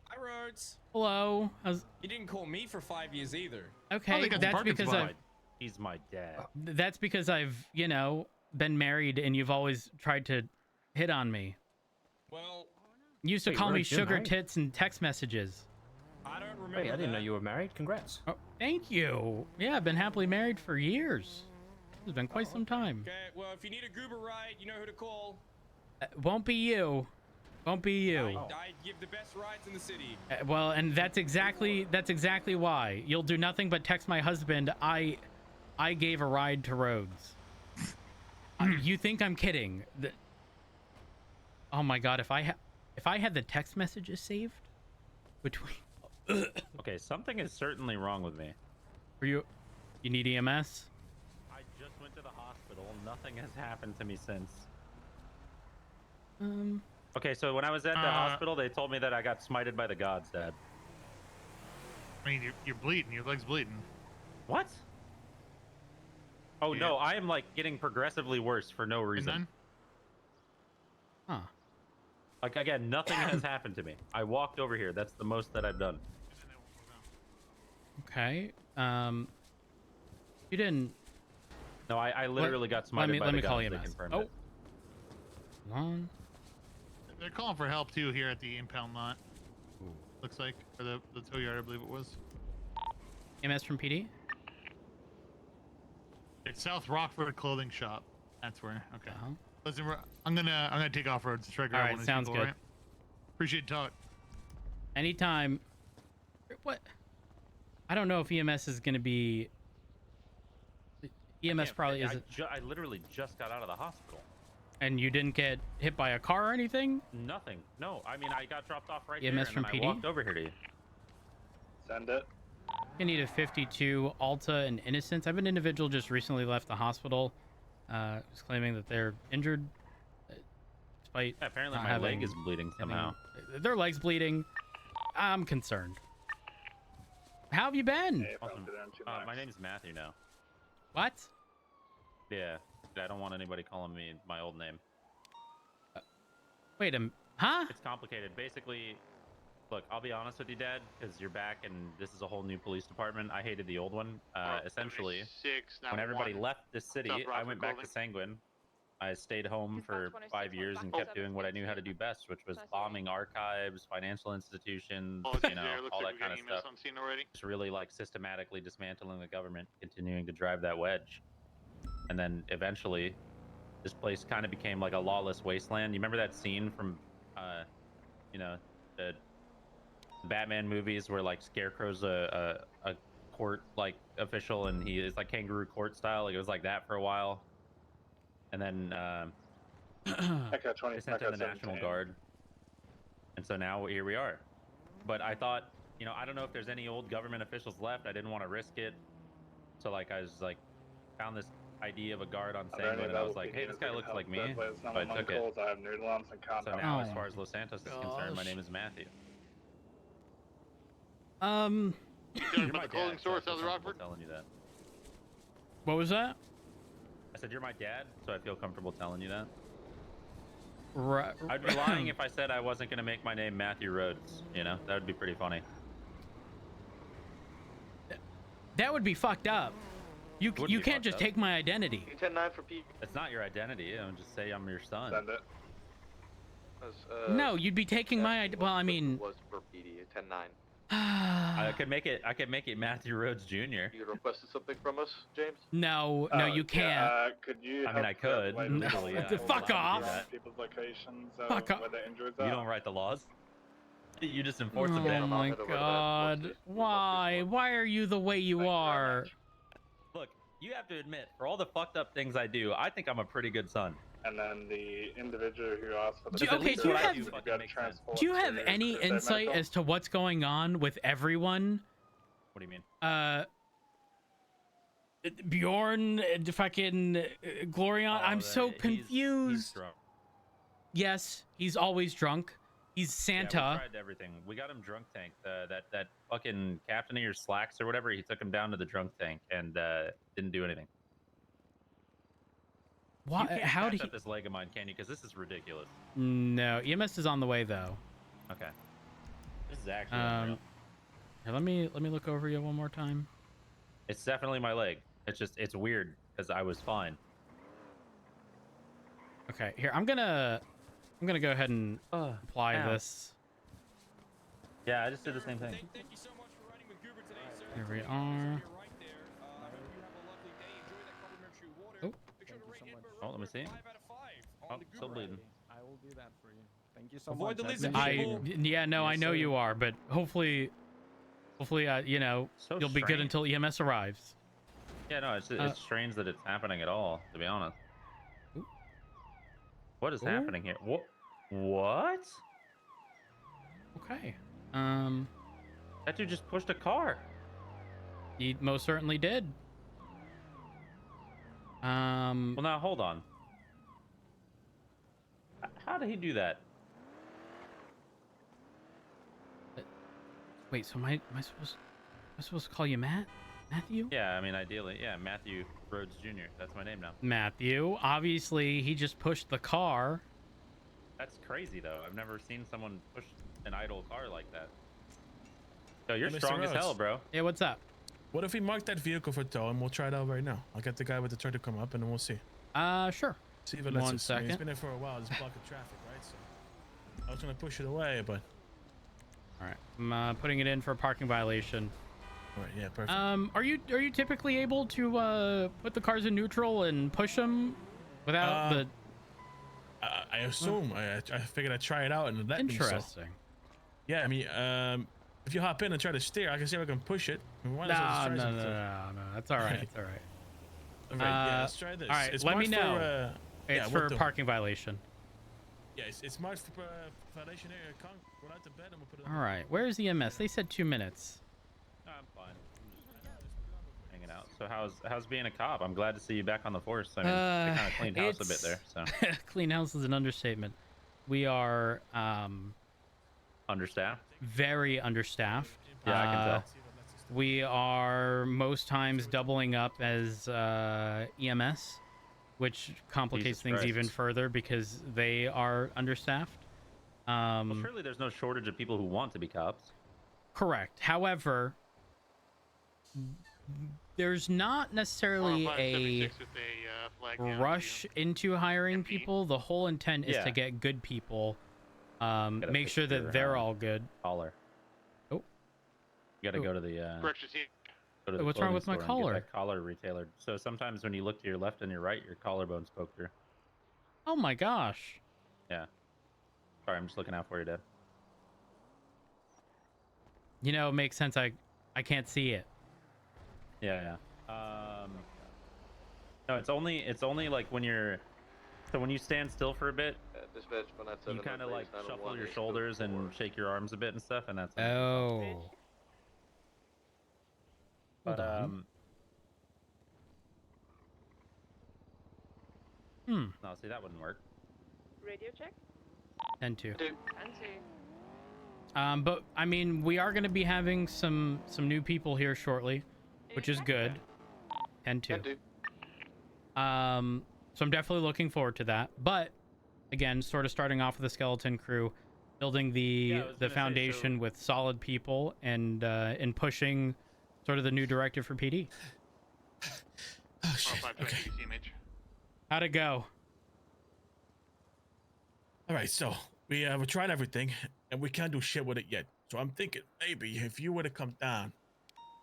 Speaker 7: Hi, Rhodes.
Speaker 1: Hello.
Speaker 7: You didn't call me for 5 years either.
Speaker 1: Okay,
Speaker 3: think that's
Speaker 1: that's
Speaker 3: parking
Speaker 1: because
Speaker 3: spot.
Speaker 6: He's my dad.
Speaker 1: that's because I've, you know, been married and you've always tried to hit on me.
Speaker 7: Well,
Speaker 1: You used to
Speaker 5: Wait,
Speaker 1: call me
Speaker 5: Rhodes, you're
Speaker 1: sugar
Speaker 5: married?
Speaker 1: tits and text messages.
Speaker 7: I don't remember.
Speaker 5: Wait, I didn't know
Speaker 7: that.
Speaker 5: you were married. Congrats.
Speaker 1: Oh, thank you. Yeah, I've been happily married for years. It's been quite some time.
Speaker 7: Okay, well, if you need a goober ride, you know who to call.
Speaker 1: Won't be you. Won't be you.
Speaker 7: I give the best rides in the city.
Speaker 1: Well, and that's exactly why. You'll do nothing but text my husband. I gave a ride to Rhodes. You think I'm kidding? Oh my god, if I had the text messages saved between
Speaker 6: Okay, something is certainly wrong with me.
Speaker 1: you need EMS?
Speaker 6: I just went to the hospital. Nothing has happened to me since. Okay, so when I was at the hospital, they told me that I got smited by the gods, Dad.
Speaker 3: I mean, you're bleeding. Your leg's bleeding.
Speaker 6: What? Oh
Speaker 3: Yeah.
Speaker 6: no, I am like getting progressively worse for no
Speaker 3: And
Speaker 6: reason.
Speaker 3: then?
Speaker 1: Huh.
Speaker 6: Like again, nothing has happened to me. I walked over here. That's the most that I've done.
Speaker 1: Okay. You didn't.
Speaker 6: No, I literally got smited by
Speaker 1: let
Speaker 6: the
Speaker 1: me call
Speaker 6: gods. They
Speaker 1: EMS.
Speaker 6: confirmed
Speaker 1: Oh.
Speaker 6: it.
Speaker 1: Hold on.
Speaker 3: They're calling for help too here at the impound lot. Looks like, or the tow yard, I believe it was.
Speaker 1: EMS from PD?
Speaker 3: It's South Rockford Clothing Shop. That's where. Okay.
Speaker 1: Uh-huh.
Speaker 3: Listen, I'm gonna take off roads to try to grab
Speaker 1: All right,
Speaker 3: one of these
Speaker 1: sounds
Speaker 3: people,
Speaker 1: good.
Speaker 3: right? Appreciate the talk.
Speaker 1: Anytime. What? I don't know if EMS is going to be. EMS probably isn't.
Speaker 6: I literally just got out of the hospital.
Speaker 1: And you didn't get hit by a car or anything?
Speaker 6: Nothing. No, I mean I got dropped off right
Speaker 1: EMS
Speaker 6: here,
Speaker 1: from
Speaker 6: and then
Speaker 1: PD?
Speaker 6: I walked over here to you.
Speaker 8: Send it.
Speaker 1: You need a 52 Alta and Innocence. I have an individual just recently left the hospital. Who's claiming that they're injured. Despite
Speaker 6: Yeah, apparently
Speaker 1: not
Speaker 6: my leg
Speaker 1: having
Speaker 6: is bleeding somehow.
Speaker 1: Their leg's bleeding. I'm concerned. How have you been?
Speaker 8: Hey,
Speaker 6: Awesome.
Speaker 8: confidential
Speaker 6: My
Speaker 8: max.
Speaker 6: name is Matthew now.
Speaker 1: What?
Speaker 6: Yeah, I don't want anybody calling me my old name.
Speaker 1: Wait huh?
Speaker 6: It's complicated. Basically, look, I'll be honest with you, Dad, because you're back and this is a whole new police department. I hated the old one. Essentially, when everybody left the city, I went back to Sanguine. I stayed home for 5 years and kept doing what I knew how to do best, which was bombing archives, financial institutions, you know, all that kind of stuff. Just really like systematically dismantling the government, continuing to drive that wedge. And then eventually, this place kind of became like a lawless wasteland. You remember that scene from, you know, the Batman movies where like Scarecrow's a court like official and he is like kangaroo court style. Like, it was like that for a while, and then
Speaker 8: Echo 20,
Speaker 6: they sent in
Speaker 8: Echo
Speaker 6: the National
Speaker 8: 17.
Speaker 6: Guard, and so now here we are. But I thought, you know, I don't know if there's any old government officials left. I didn't want to risk it, so like I was like found this idea of a guard on
Speaker 8: Are there any
Speaker 6: Sanguine, and I was
Speaker 8: available
Speaker 6: like, hey, this
Speaker 8: PDs
Speaker 6: guy
Speaker 8: that
Speaker 6: looks
Speaker 8: can
Speaker 6: like
Speaker 8: help
Speaker 6: me,
Speaker 8: that way?
Speaker 6: so I took it.
Speaker 8: Calls. I have noodle arms and
Speaker 6: So
Speaker 8: compound.
Speaker 6: now, as
Speaker 1: Oh
Speaker 6: far as Los Santos is concerned, my
Speaker 1: gosh.
Speaker 6: name is Matthew.
Speaker 3: Talking about the clothing store
Speaker 6: so I
Speaker 3: South
Speaker 6: feel comfortable
Speaker 3: Rockford?
Speaker 6: telling you that.
Speaker 1: What was that?
Speaker 6: I said you're my dad, so I feel comfortable telling you that.
Speaker 1: Right.
Speaker 6: I'd be lying if I said I wasn't gonna make my name Matthew Rhodes. You know, that would be pretty funny.
Speaker 1: That would be fucked up. You
Speaker 6: Would
Speaker 1: you
Speaker 6: be
Speaker 1: can't
Speaker 6: fucked
Speaker 1: just
Speaker 6: up.
Speaker 1: take my identity.
Speaker 8: 10-9 for Pete.
Speaker 6: It's not your identity. You know, just say I'm your son.
Speaker 8: Send it.
Speaker 1: No, you'd be taking my well, I mean,
Speaker 8: Was for PD 10-9.
Speaker 6: I could make it. I could make it Matthew Rhodes Jr.
Speaker 8: You requested something from us, James?
Speaker 1: no,
Speaker 6: Oh,
Speaker 1: you can't.
Speaker 8: Yeah, could you?
Speaker 6: I mean, I could. Legally, yeah.
Speaker 1: Fuck off.
Speaker 8: People's locations.
Speaker 1: Fuck off.
Speaker 8: Where the injuries
Speaker 6: You
Speaker 8: are.
Speaker 6: don't write the laws. You just enforce them,
Speaker 1: Oh
Speaker 6: Dan.
Speaker 1: my god. Why? Why are you the way you are?
Speaker 6: Look, you have to admit, for all the fucked up things I do, I think I'm a pretty good son.
Speaker 8: And then the individual who asked for the.
Speaker 1: Do you have- Do you have
Speaker 8: to
Speaker 1: any
Speaker 8: their
Speaker 1: insight
Speaker 8: medical.
Speaker 1: as to what's going on with everyone?
Speaker 6: What do you mean?
Speaker 1: Bjorn, fucking Glorion. I'm so confused.
Speaker 6: He's drunk.
Speaker 1: Yes, he's always drunk. He's
Speaker 6: Yeah, we
Speaker 1: Santa.
Speaker 6: tried everything. We got him drunk tank. That fucking captain of your slacks or whatever. He took him down to the drunk tank and didn't do anything.
Speaker 1: Why?
Speaker 6: You can't
Speaker 1: How
Speaker 6: patch
Speaker 1: did he?
Speaker 6: up this leg of mine, can you? Because this is ridiculous.
Speaker 1: No, EMS is on the way though.
Speaker 6: Okay. This is actually unreal.
Speaker 1: Here, let me look over you one more time.
Speaker 6: It's definitely my leg. It's weird because I was fine.
Speaker 1: Okay, here I'm gonna go ahead and apply
Speaker 6: ow.
Speaker 1: this.
Speaker 6: Yeah, I just did the same thing.
Speaker 7: Thank you so much for riding with Goober today, sir.
Speaker 1: Here we
Speaker 7: It's
Speaker 1: are.
Speaker 7: right there. I hope you have a lovely day. Enjoy that complimentary water.
Speaker 1: Oh.
Speaker 7: Make sure to rate Edinburgh
Speaker 6: Oh, let me see.
Speaker 7: 5 out of 5
Speaker 6: Oh,
Speaker 7: on the
Speaker 6: still
Speaker 7: Goober
Speaker 6: bleeding.
Speaker 7: ride.
Speaker 5: I will do that for you. Thank you so
Speaker 7: Avoid
Speaker 5: much.
Speaker 7: the
Speaker 5: I
Speaker 7: lizard
Speaker 5: appreciate
Speaker 7: people.
Speaker 5: it.
Speaker 1: Yeah, no, I
Speaker 5: Yes,
Speaker 1: know
Speaker 5: sir.
Speaker 1: you are, but hopefully, you know,
Speaker 6: So
Speaker 1: you'll be good
Speaker 6: strange.
Speaker 1: until EMS arrives.
Speaker 6: Yeah, no, it's strange that it's happening at all, to be honest.
Speaker 1: Ooh.
Speaker 6: What is
Speaker 1: Ooh.
Speaker 6: happening here? What?
Speaker 1: Okay.
Speaker 6: That dude just pushed a car.
Speaker 1: He most certainly did.
Speaker 6: Well, now hold on. How did he do that?
Speaker 1: Wait, so am I supposed to call you Matthew?
Speaker 6: Yeah, I mean, ideally, yeah, Matthew Rhodes Jr. That's my name now.
Speaker 1: Matthew. Obviously, he just pushed the car.
Speaker 6: That's crazy, though. I've never seen someone push an idle car like that. Yo, you're
Speaker 9: Mr.
Speaker 6: strong as
Speaker 9: Rhodes.
Speaker 6: hell, bro.
Speaker 1: Hey, what's up?
Speaker 9: What if we mark that vehicle for tow and we'll try it out right now? I'll get the guy with the truck to come up and then we'll see.
Speaker 1: Sure.
Speaker 9: See if it lets
Speaker 1: One
Speaker 9: us. I mean,
Speaker 1: second.
Speaker 9: it's been there for a while. It's blocking traffic, right? So I was gonna push it away, but
Speaker 1: All right. I'm putting it in for a parking violation.
Speaker 9: all right, yeah, perfect.
Speaker 1: Are you typically able to put the cars in neutral and push them without the?
Speaker 9: I assume. I figured I'd try it out and let me. So.
Speaker 1: Interesting.
Speaker 9: Yeah, I mean, if you hop in and try to steer, I can see if I can push it. I mean, why
Speaker 1: No,
Speaker 9: not just try
Speaker 1: no,
Speaker 9: something?
Speaker 1: no. That's all right. It's all right.
Speaker 9: All right, yeah, let's try this.
Speaker 1: all right,
Speaker 9: It's
Speaker 1: let me
Speaker 9: marked
Speaker 1: know.
Speaker 9: For,
Speaker 1: It's for a parking violation.
Speaker 9: Yeah, it's marked for violation area. Go out to bed and we'll put it.
Speaker 1: All right. Where's EMS? They said 2 minutes.
Speaker 6: No, I'm fine. I'm just hanging out. So how's being a cop? I'm glad to see you back on the force. I mean, they kind of cleaned house a bit there. So
Speaker 1: Clean house is an understatement. We are
Speaker 6: understaffed.
Speaker 1: very understaffed.
Speaker 6: Yeah, I can tell.
Speaker 1: We are most times doubling up as EMS, which complicates
Speaker 6: Jesus
Speaker 1: things
Speaker 6: Christ.
Speaker 1: even further because they are understaffed.
Speaker 6: Well, surely there's no shortage of people who want to be cops.
Speaker 1: Correct. However, there's not necessarily a rush into hiring people. The whole intent is
Speaker 6: Yeah.
Speaker 1: to get good people.
Speaker 6: Gotta
Speaker 1: Make
Speaker 6: fix
Speaker 1: sure that
Speaker 6: your,
Speaker 1: they're all good.
Speaker 6: Collar.
Speaker 1: Oh.
Speaker 6: You gotta
Speaker 1: Oh.
Speaker 6: go to the
Speaker 3: Corrections here.
Speaker 6: go to the
Speaker 1: What's wrong
Speaker 6: clothing
Speaker 1: with my
Speaker 6: store and get
Speaker 1: collar?
Speaker 6: that collar retailered. So sometimes when you look to your left and your right, your collarbone's poked through.
Speaker 1: Oh my gosh.
Speaker 6: Yeah. Sorry, I'm just looking out for you, Dad.
Speaker 1: You know, it makes sense. I can't see it.
Speaker 6: Yeah. No, it's only like when you're. So when you stand still for a bit,
Speaker 8: Dispatch,
Speaker 6: you kind of like shuffle your shoulders and shake your arms a bit and stuff, and that's.
Speaker 1: Oh.
Speaker 6: But
Speaker 1: Hold on.
Speaker 6: No, see that wouldn't work.
Speaker 10: Radio check.
Speaker 1: 10-2.
Speaker 10: 10-2.
Speaker 1: But I mean, we are going to be having some new people here shortly, which is good. 10-2. So I'm definitely looking forward to that. But again, sort of starting off with the skeleton crew, building the foundation with solid people, and pushing sort of the new directive for PD.
Speaker 9: Oh shit. Okay.
Speaker 1: How'd it go?
Speaker 9: All right, so we tried everything, and we can't do shit with it yet. So I'm thinking maybe if you were to come down,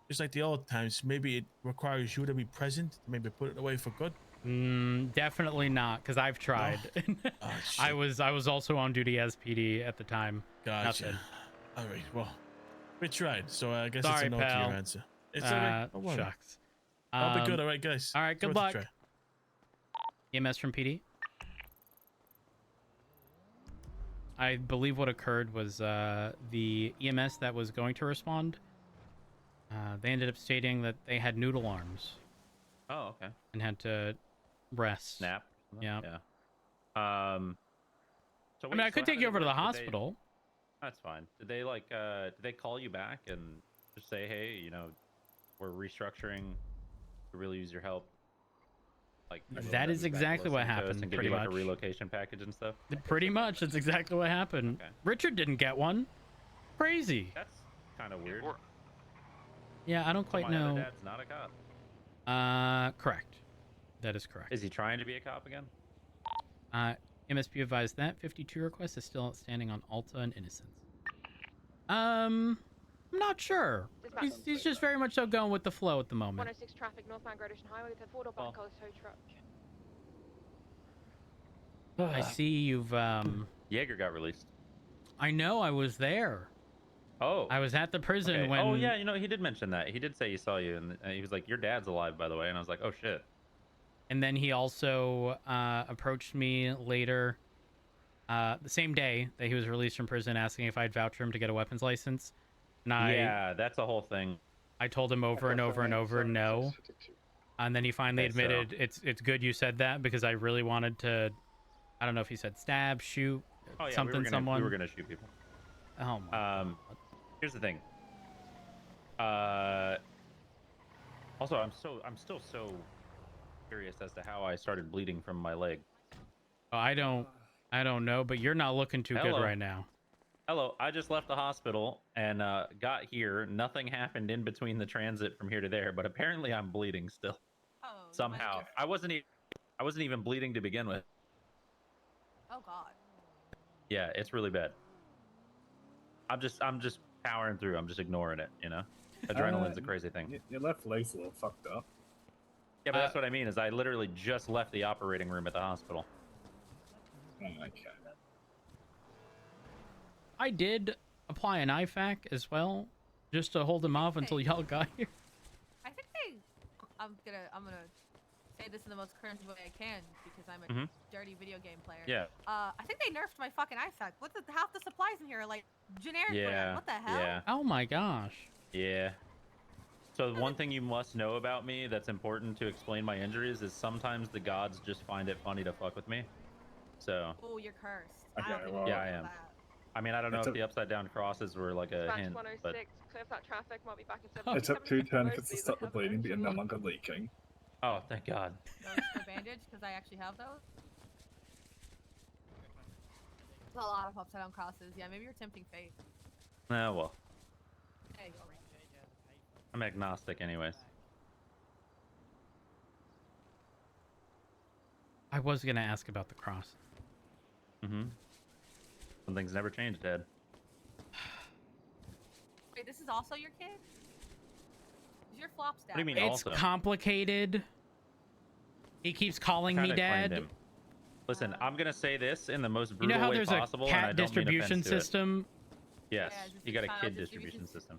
Speaker 9: just like the old times, maybe it requires you to be present, to maybe put it away for good.
Speaker 1: Definitely not, because I've tried.
Speaker 9: No? Oh, shit.
Speaker 1: I was also on duty as PD at the time.
Speaker 9: Gotcha.
Speaker 1: Nothing.
Speaker 9: All right, well, we tried, so I guess
Speaker 1: Sorry,
Speaker 9: it's a no to
Speaker 1: pal.
Speaker 9: your answer. It's okay. Don't worry.
Speaker 1: Shucks.
Speaker 9: I'll be good. All right, guys.
Speaker 1: All right, good luck. EMS from PD. I believe what occurred was the EMS that was going to respond, they ended up stating that they had noodle arms.
Speaker 6: Oh, okay.
Speaker 1: And had to rest.
Speaker 6: Snap.
Speaker 1: Yeah.
Speaker 6: So
Speaker 1: I
Speaker 6: wait,
Speaker 1: mean, I could take you over to the hospital.
Speaker 6: That's fine. Did they like did they call you back and just say, hey, you know, we're restructuring, we really use your help? Like
Speaker 1: that is exactly what happened.
Speaker 6: And give you like a relocation package and stuff.
Speaker 1: Pretty much, that's exactly what happened.
Speaker 6: Okay.
Speaker 1: Richard didn't get one. Crazy.
Speaker 6: That's kind of weird.
Speaker 1: Yeah, I don't quite know.
Speaker 6: My other dad's not a cop.
Speaker 1: Correct. That is correct.
Speaker 6: Is he trying to be a cop again?
Speaker 1: MSP advised that 52 request is still outstanding on Alta and Innocence. I'm not sure. He's just very much so going with the flow at the moment.
Speaker 10: 106 traffic northbound Great Ocean Highway with a 4-door black colored tow truck.
Speaker 1: I see you've
Speaker 6: Jaeger got released.
Speaker 1: I know, I was there.
Speaker 6: Oh.
Speaker 1: I was at the prison when.
Speaker 6: Oh yeah, you know, he did mention that. He did say he saw you, and he was like, "Your dad's alive, by the way." And I was like, "Oh shit."
Speaker 1: And then he also approached me later, the same day that he was released from prison, asking if I'd vouch for him to get a weapons license. And
Speaker 6: yeah, that's a whole thing.
Speaker 1: I told him over and over and over no. And then he finally admitted it's good you said that, because I really wanted to. I don't know if he said stab, shoot, something, someone.
Speaker 6: We were gonna shoot people.
Speaker 1: Oh my God.
Speaker 6: Here's the thing. Also, I'm still so curious as to how I started bleeding from my leg.
Speaker 1: I don't know, but you're not looking too good right now.
Speaker 6: Hello, I just left the hospital and got here. Nothing happened in between the transit from here to there, but apparently I'm bleeding still.
Speaker 11: Oh,
Speaker 6: somehow. I wasn't even bleeding to begin with.
Speaker 11: Oh God.
Speaker 6: Yeah, it's really bad. I'm just powering through. I'm just ignoring it, you know? Adrenaline's a crazy thing.
Speaker 12: Your left leg's a little fucked up.
Speaker 6: Yeah, but that's what I mean, is I literally just left the operating room at the hospital.
Speaker 12: Okay.
Speaker 1: I did apply an IFAC as well, just to hold him off until y'all got here.
Speaker 11: I think I'm gonna say this in the most cringe way I can, because I'm a dirty video game player.
Speaker 6: Yeah.
Speaker 11: I think they nerfed my fucking IFAC. Half the supplies in here are like generic.
Speaker 6: Yeah.
Speaker 11: What the hell?
Speaker 6: Yeah.
Speaker 1: Oh my gosh.
Speaker 6: Yeah. So one thing you must know about me that's important to explain my injuries is sometimes the gods just find it funny to fuck with me. So.
Speaker 11: Oh, you're cursed.
Speaker 6: Okay, yeah, I am. I mean, I don't know if the upside down crosses were like a hint, but.
Speaker 10: Clear that traffic, might be back in
Speaker 12: It took 2 tourniquets to stop the bleeding, but you're no longer leaking.
Speaker 6: Oh, thank God.
Speaker 11: The bandage, because I actually have those. There's a lot of upside down crosses. Yeah, maybe you're tempting fate.
Speaker 6: Oh, well.
Speaker 11: There you go.
Speaker 6: I'm agnostic anyways.
Speaker 1: I was going to ask about the cross.
Speaker 6: Some things never change, Dad.
Speaker 11: Wait, this is also your kid? Is your flop stat?
Speaker 6: What do you mean
Speaker 1: It's
Speaker 6: also?
Speaker 1: complicated. He keeps calling me Dad.
Speaker 6: Listen, I'm gonna say this in the most
Speaker 1: You
Speaker 6: brutal
Speaker 1: know how
Speaker 6: way
Speaker 1: there's
Speaker 6: possible,
Speaker 1: a
Speaker 6: and I
Speaker 1: cat
Speaker 6: don't mean
Speaker 1: distribution
Speaker 6: offense to it.
Speaker 1: system
Speaker 6: Yes,
Speaker 11: Yeah, just
Speaker 6: you
Speaker 11: a
Speaker 6: got a
Speaker 11: child
Speaker 6: kid
Speaker 11: distribution
Speaker 6: distribution system.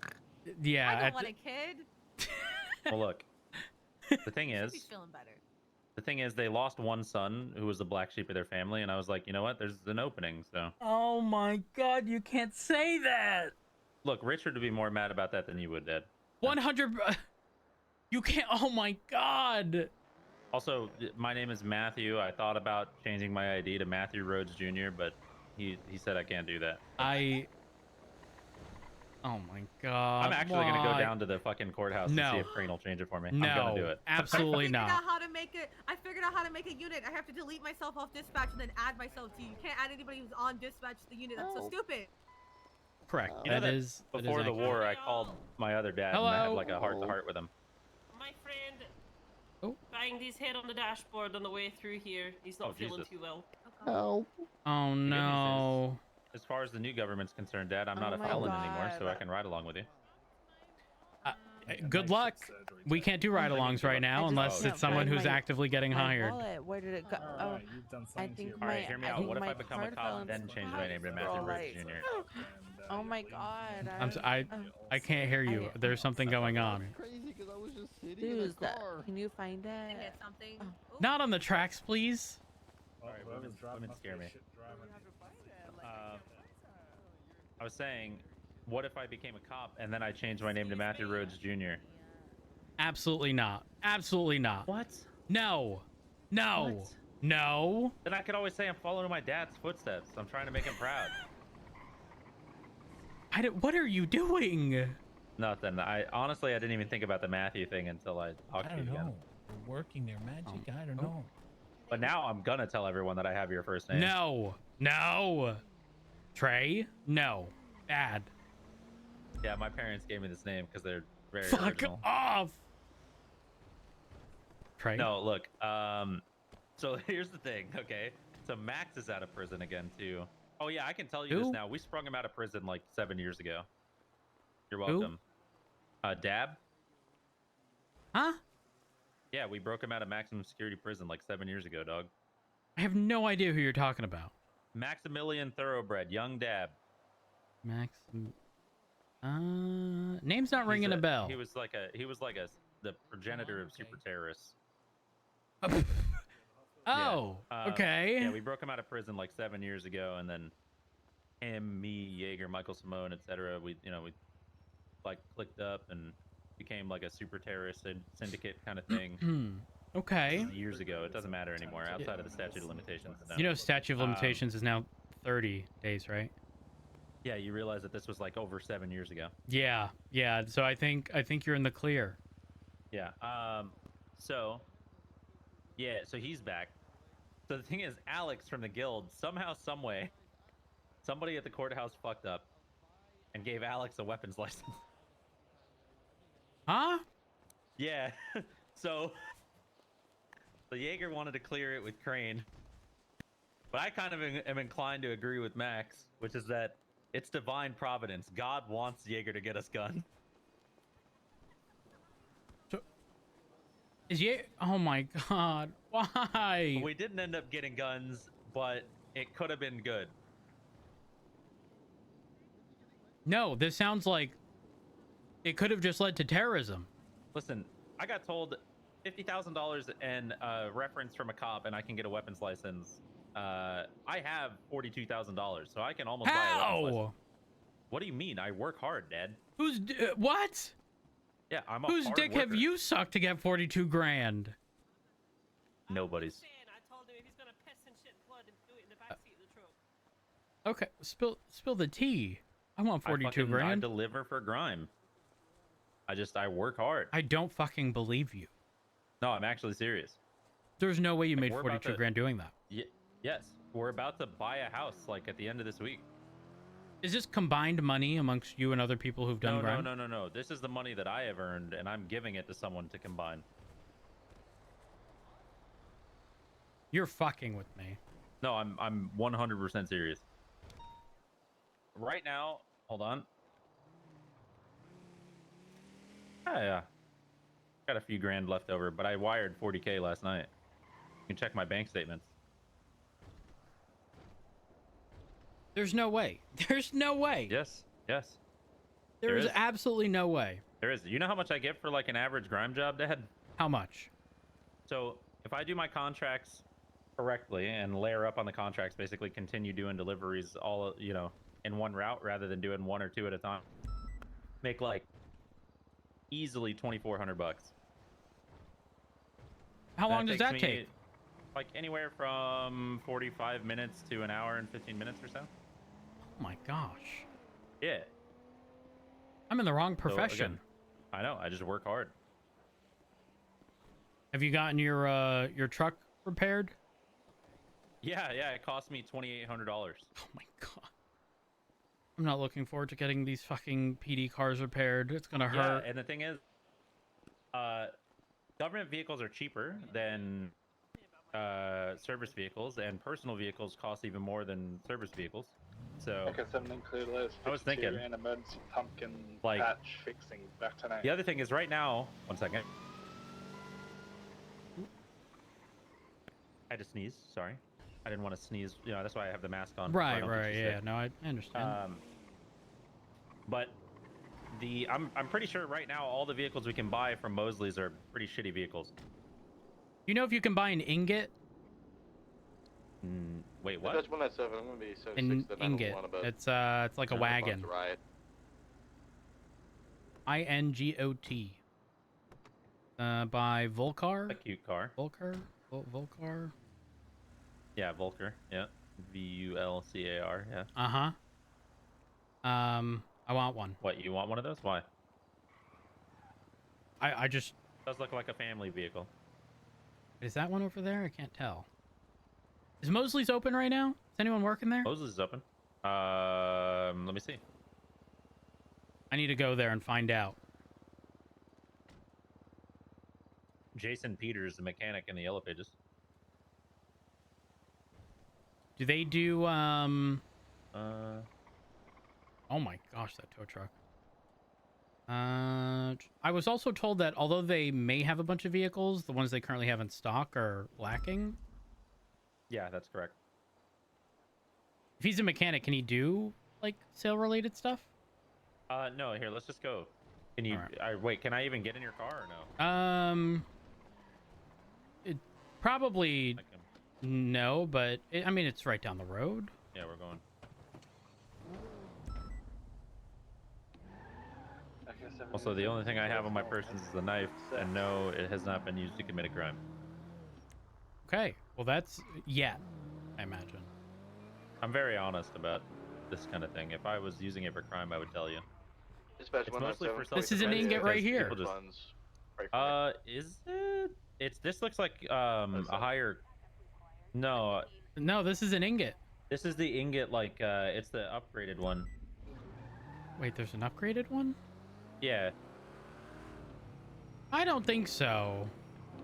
Speaker 1: Yeah.
Speaker 11: I don't want a kid.
Speaker 6: Well, look, the thing
Speaker 11: Should be
Speaker 6: is,
Speaker 11: feeling better.
Speaker 6: they lost one son who was the black sheep of their family, and I was like, you know what? There's an opening. So
Speaker 1: Oh my God! You can't say that.
Speaker 6: look, Richard would be more mad about that than you would, Dad.
Speaker 1: 100. You can't. Oh my God.
Speaker 6: Also, my name is Matthew. I thought about changing my ID to Matthew Rhodes Jr., but he said I can't do that.
Speaker 1: Oh my God.
Speaker 6: I'm actually gonna go down to the fucking courthouse and see if Crane will change it for me.
Speaker 1: No,
Speaker 6: I'm gonna do it.
Speaker 1: Absolutely not.
Speaker 11: I figured out how to make a unit. I have to delete myself off dispatch and then add myself to you. You can't add anybody who's on dispatch to the unit. That's so stupid.
Speaker 1: Correct.
Speaker 6: You know
Speaker 1: that is
Speaker 6: before the war. I called my other dad and I had like a heart-to-heart with him.
Speaker 13: My friend banged his head on the dashboard on the way through here. He's not feeling too well.
Speaker 1: Oh no.
Speaker 6: As far as the new government's concerned, Dad, I'm not a felon anymore, so I can ride along with you.
Speaker 1: Good luck. We can't do ride-alongs right now unless it's someone who's actively getting hired.
Speaker 14: Where did it go? Oh, I think
Speaker 6: All right, hear me out. What if I become a cop and then change my name to Matthew Rhodes Jr.?
Speaker 14: Oh my God.
Speaker 1: I can't hear you. There's something going on.
Speaker 14: Dude, can you find it?
Speaker 1: Not on the tracks, please.
Speaker 6: Alright, women scare me. I was saying, what if I became a cop and then I changed my name to Matthew Rhodes Jr.?
Speaker 1: Absolutely not. Absolutely not.
Speaker 6: What?
Speaker 1: No. No.
Speaker 6: What?
Speaker 1: No.
Speaker 6: Then I could always say I'm following my dad's footsteps. I'm trying to make him proud.
Speaker 1: What are you doing?
Speaker 6: Nothing. Honestly, I didn't even think about the Matthew thing until I talked to you again.
Speaker 9: We're working their magic. I don't know.
Speaker 6: But now I'm gonna tell everyone that I have your first name.
Speaker 1: No. No. Trey? No. Bad.
Speaker 6: Yeah, my parents gave me this name because they're very
Speaker 1: Fuck
Speaker 6: original.
Speaker 1: off. Trey?
Speaker 6: No, look. So here's the thing, okay? So Max is out of prison again too. Oh yeah, I can tell you this now. We sprung him out of prison like 7 years ago. You're welcome. Dab?
Speaker 1: Huh?
Speaker 6: Yeah, we broke him out of maximum security prison like 7 years ago, dog.
Speaker 1: I have no idea who you're talking about.
Speaker 6: Maximilian Thoroughbred, young Dab.
Speaker 1: Name's not ringing a bell.
Speaker 6: He was like the progenitor of super terrorists.
Speaker 1: Okay.
Speaker 6: Yeah, we broke him out of prison like 7 years ago, and then him, me, Jaeger, Michael Simone, etc. We like clicked up and became like a super terrorist syndicate kind of thing.
Speaker 1: Okay.
Speaker 6: Years ago. It doesn't matter anymore. Outside of the statute of limitations. No.
Speaker 1: You know, statute of limitations is now 30 days, right?
Speaker 6: Yeah, you realize that this was like over 7 years ago.
Speaker 1: Yeah. So I think you're in the clear.
Speaker 6: Yeah. So he's back. So the thing is, Alex from the guild, somehow, someway, somebody at the courthouse fucked up and gave Alex a weapons license.
Speaker 1: Huh?
Speaker 6: Yeah. So Jaeger wanted to clear it with Crane. But I kind of am inclined to agree with Max, which is that it's divine providence. God wants Jaeger to get us guns.
Speaker 1: Oh my God, why?
Speaker 6: We didn't end up getting guns, but it could have been good.
Speaker 1: No, this sounds like it could have just led to terrorism.
Speaker 6: Listen, I got told $50,000 and reference from a cop, and I can get a weapons license. I have $42,000, so I can almost buy a weapons license. What do you mean? I work hard, Dad.
Speaker 1: What?
Speaker 6: Yeah, I'm a
Speaker 1: Whose
Speaker 6: hard
Speaker 1: dick
Speaker 6: worker.
Speaker 1: have you sucked to get 42 grand?
Speaker 6: Nobody's.
Speaker 13: I told him if he's gonna piss and shit blood and do it in the backseat of the truck.
Speaker 1: Okay, spill the tea. I want 42
Speaker 6: I
Speaker 1: grand.
Speaker 6: deliver for Grime. I work hard.
Speaker 1: I don't fucking believe you.
Speaker 6: No, I'm actually serious.
Speaker 1: There's no way you made 42 grand doing that.
Speaker 6: Yes, we're about to buy a house like at the end of this week.
Speaker 1: Is this combined money amongst you and other people who've done crime?
Speaker 6: No. This is the money that I have earned, and I'm giving it to someone to combine.
Speaker 1: You're fucking with me.
Speaker 6: No, I'm 100% serious. Right now, hold on. Yeah. Got a few grand left over, but I wired 40K last night. You can check my bank statements.
Speaker 1: There's no way. There's no way.
Speaker 6: Yes. Yes.
Speaker 1: There is absolutely no way.
Speaker 6: There is. You know how much I get for like an average grime job, Dad?
Speaker 1: How much?
Speaker 6: So if I do my contracts correctly and layer up on the contracts, basically continue doing deliveries all, you know, in one route rather than doing 1 or 2 at a time, make like easily $2,400.
Speaker 1: How long does that take?
Speaker 6: Like anywhere from 45 minutes to an hour and 15 minutes or so.
Speaker 1: Oh my gosh.
Speaker 6: Yeah.
Speaker 1: I'm in the wrong
Speaker 6: So,
Speaker 1: profession.
Speaker 6: again, I know. I just work hard.
Speaker 1: Have you gotten your truck repaired?
Speaker 6: Yeah, it cost me $2,800.
Speaker 1: Oh my god. I'm not looking forward to getting these fucking PD cars repaired. It's gonna hurt.
Speaker 6: Yeah, and the thing is, government vehicles are cheaper than service vehicles, and personal vehicles cost even more than service vehicles. So
Speaker 8: Okay, 7 include layers
Speaker 6: I was thinking,
Speaker 8: and emergency pumpkin
Speaker 6: like,
Speaker 8: patch fixing back tonight.
Speaker 6: the other thing is right now, 1 second. I had to sneeze. Sorry, I didn't want to sneeze. You know, that's why I have the mask on.
Speaker 1: Right. Yeah. No, I understand.
Speaker 6: But I'm pretty sure right now all the vehicles we can buy from Mosley's are pretty shitty vehicles.
Speaker 1: You know if you can buy an ingot?
Speaker 6: Wait, what?
Speaker 15: That's 197. I'm gonna be 76.
Speaker 1: An
Speaker 15: then I don't
Speaker 1: ingot.
Speaker 15: want about
Speaker 1: It's like a wagon.
Speaker 15: Riot.
Speaker 1: INGOT. By Volcar.
Speaker 6: A cute car.
Speaker 1: Volcar. Volcar.
Speaker 6: Yeah, Volcar. Yeah. VULCAR. Yeah.
Speaker 1: I want one.
Speaker 6: What, you want one of those? Why?
Speaker 1: I just...
Speaker 6: It does look like a family vehicle.
Speaker 1: Is that one over there? I can't tell. Is Mosley's open right now? Is anyone working there?
Speaker 6: Mosley's is open. Let me see.
Speaker 1: I need to go there and find out.
Speaker 6: Jason Peters, the mechanic in the Yellow Pages.
Speaker 1: Do they do, oh my gosh, that tow truck. I was also told that although they may have a bunch of vehicles, the ones they currently have in stock are lacking.
Speaker 6: Yeah, that's correct.
Speaker 1: If he's a mechanic, can he do, like, sale-related stuff?
Speaker 6: No, here, let's just go. Can you, wait, can I even get in your car or no?
Speaker 1: It probably no, but I mean, it's right down the road.
Speaker 6: Yeah, we're going. Also, the only thing I have on my person is the knife, and no, it has not been used to commit a crime.
Speaker 1: Okay, well that's, I imagine.
Speaker 6: I'm very honest about this kind of thing. If I was using it for crime, I would tell you.
Speaker 15: Dispatch
Speaker 6: It's mostly for
Speaker 1: This is an ingot right here.
Speaker 6: Is it? This looks like a higher. No,
Speaker 1: this is an ingot.
Speaker 6: This is the ingot, like it's the upgraded one.
Speaker 1: Wait, there's an upgraded one?
Speaker 6: Yeah.
Speaker 1: I don't think so.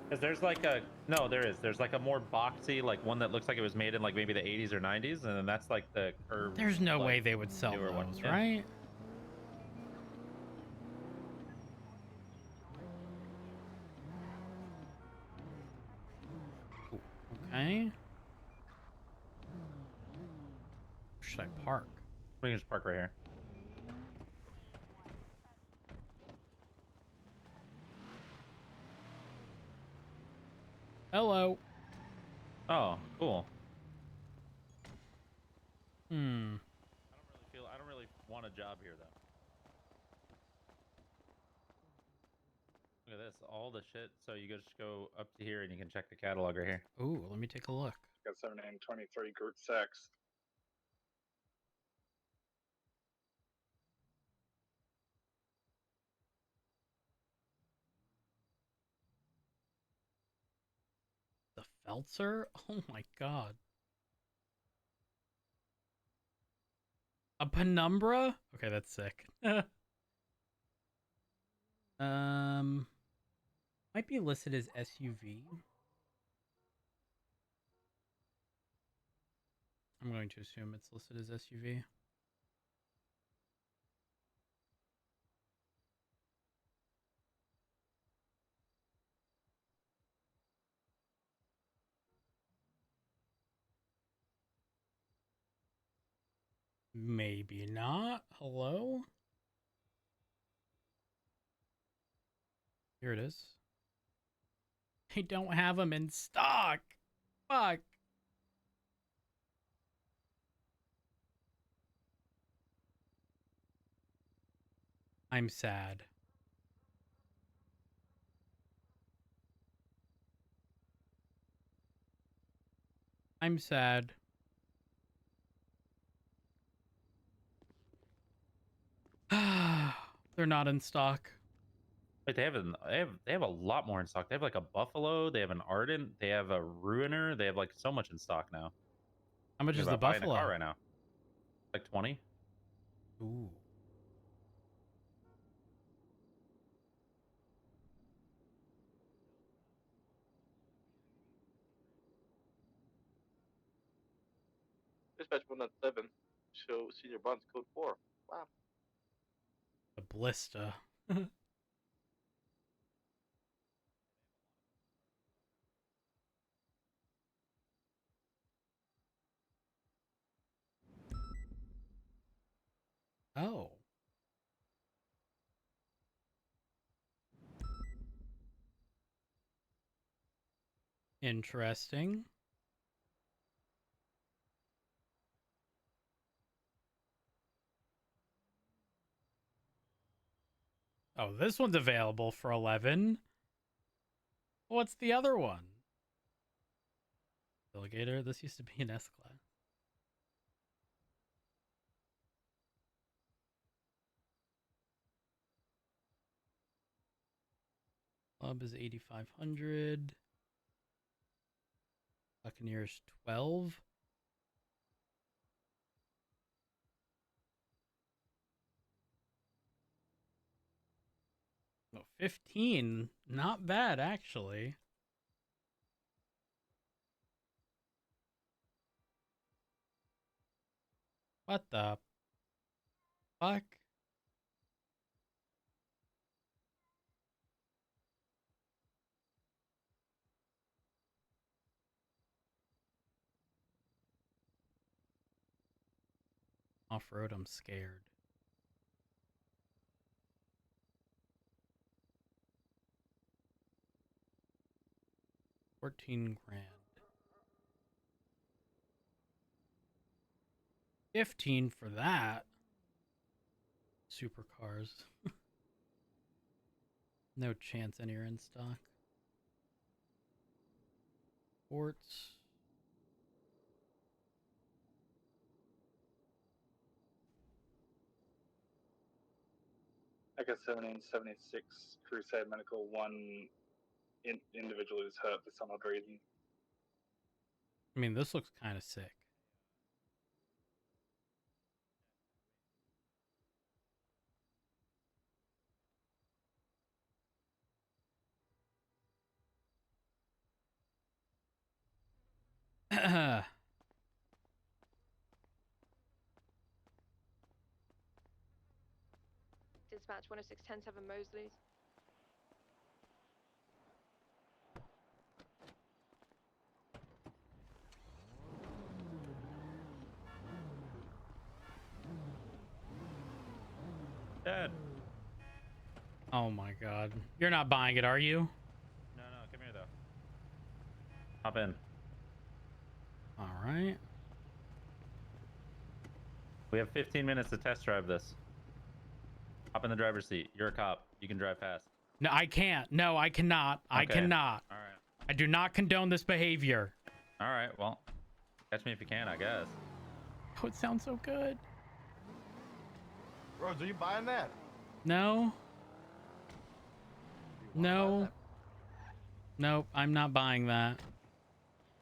Speaker 6: Because there's like a there's like a more boxy, like one that looks like it was made in like maybe the 80s or 90s, and then that's like the curved.
Speaker 1: There's no
Speaker 6: like,
Speaker 1: way they would sell
Speaker 6: newer
Speaker 1: those,
Speaker 6: one. Yeah.
Speaker 1: right? Okay. Where should I park?
Speaker 6: We can just park right here.
Speaker 1: Hello.
Speaker 6: Oh, cool.
Speaker 1: Hmm.
Speaker 6: I don't really want a job here though. Look at this, all the shit. So you just go up to here and you can check the catalog right here.
Speaker 1: Ooh, let me take a look.
Speaker 8: Got 7 and 23 group 6.
Speaker 1: The Feltzer? Oh my god. A Penumbra? Okay, that's sick. Might be listed as SUV. I'm going to assume it's listed as SUV. Maybe not. Hello? Here it is. They don't have them in stock. Fuck. I'm sad. I'm sad. They're not in stock.
Speaker 6: Wait, they have a lot more in stock. They have like a Buffalo, they have an Ardent, they have a Ruiner, they have like so much in stock now.
Speaker 1: How much is the
Speaker 6: buying a
Speaker 1: Buffalo?
Speaker 6: car right now? Like 20.
Speaker 1: Ooh.
Speaker 15: Dispatch 197. Show senior bonds code 4. Wow.
Speaker 1: The Blista. Oh. Interesting. Oh, this one's available for 11. What's the other one? Delegator? This used to be an S-Class. Club is 8,500. Buccaneers 12. Oh, 15. Not bad, actually. What the fuck? Off-road, I'm scared. $14 grand. 15 for that. Supercars. No chance any are in stock. Sports.
Speaker 8: I got 1776 Crusade Medical. One individual who's hurt for some odd reason.
Speaker 1: I mean, this looks kind of sick.
Speaker 10: Dispatch 106-107 Mosley's.
Speaker 6: Dad.
Speaker 1: Oh my god. You're not buying it, are you?
Speaker 6: No, come here though. Hop in.
Speaker 1: All right.
Speaker 6: We have 15 minutes to test drive this. Hop in the driver's seat. You're a cop. You can drive fast.
Speaker 1: No, I can't. No, I cannot.
Speaker 6: Okay.
Speaker 1: I cannot.
Speaker 6: All right.
Speaker 1: I do not condone this behavior.
Speaker 6: All right. Well, catch me if you can, I guess.
Speaker 1: Oh, it sounds so good.
Speaker 5: Rose, are you buying that?
Speaker 1: No. No. Nope, I'm not buying that.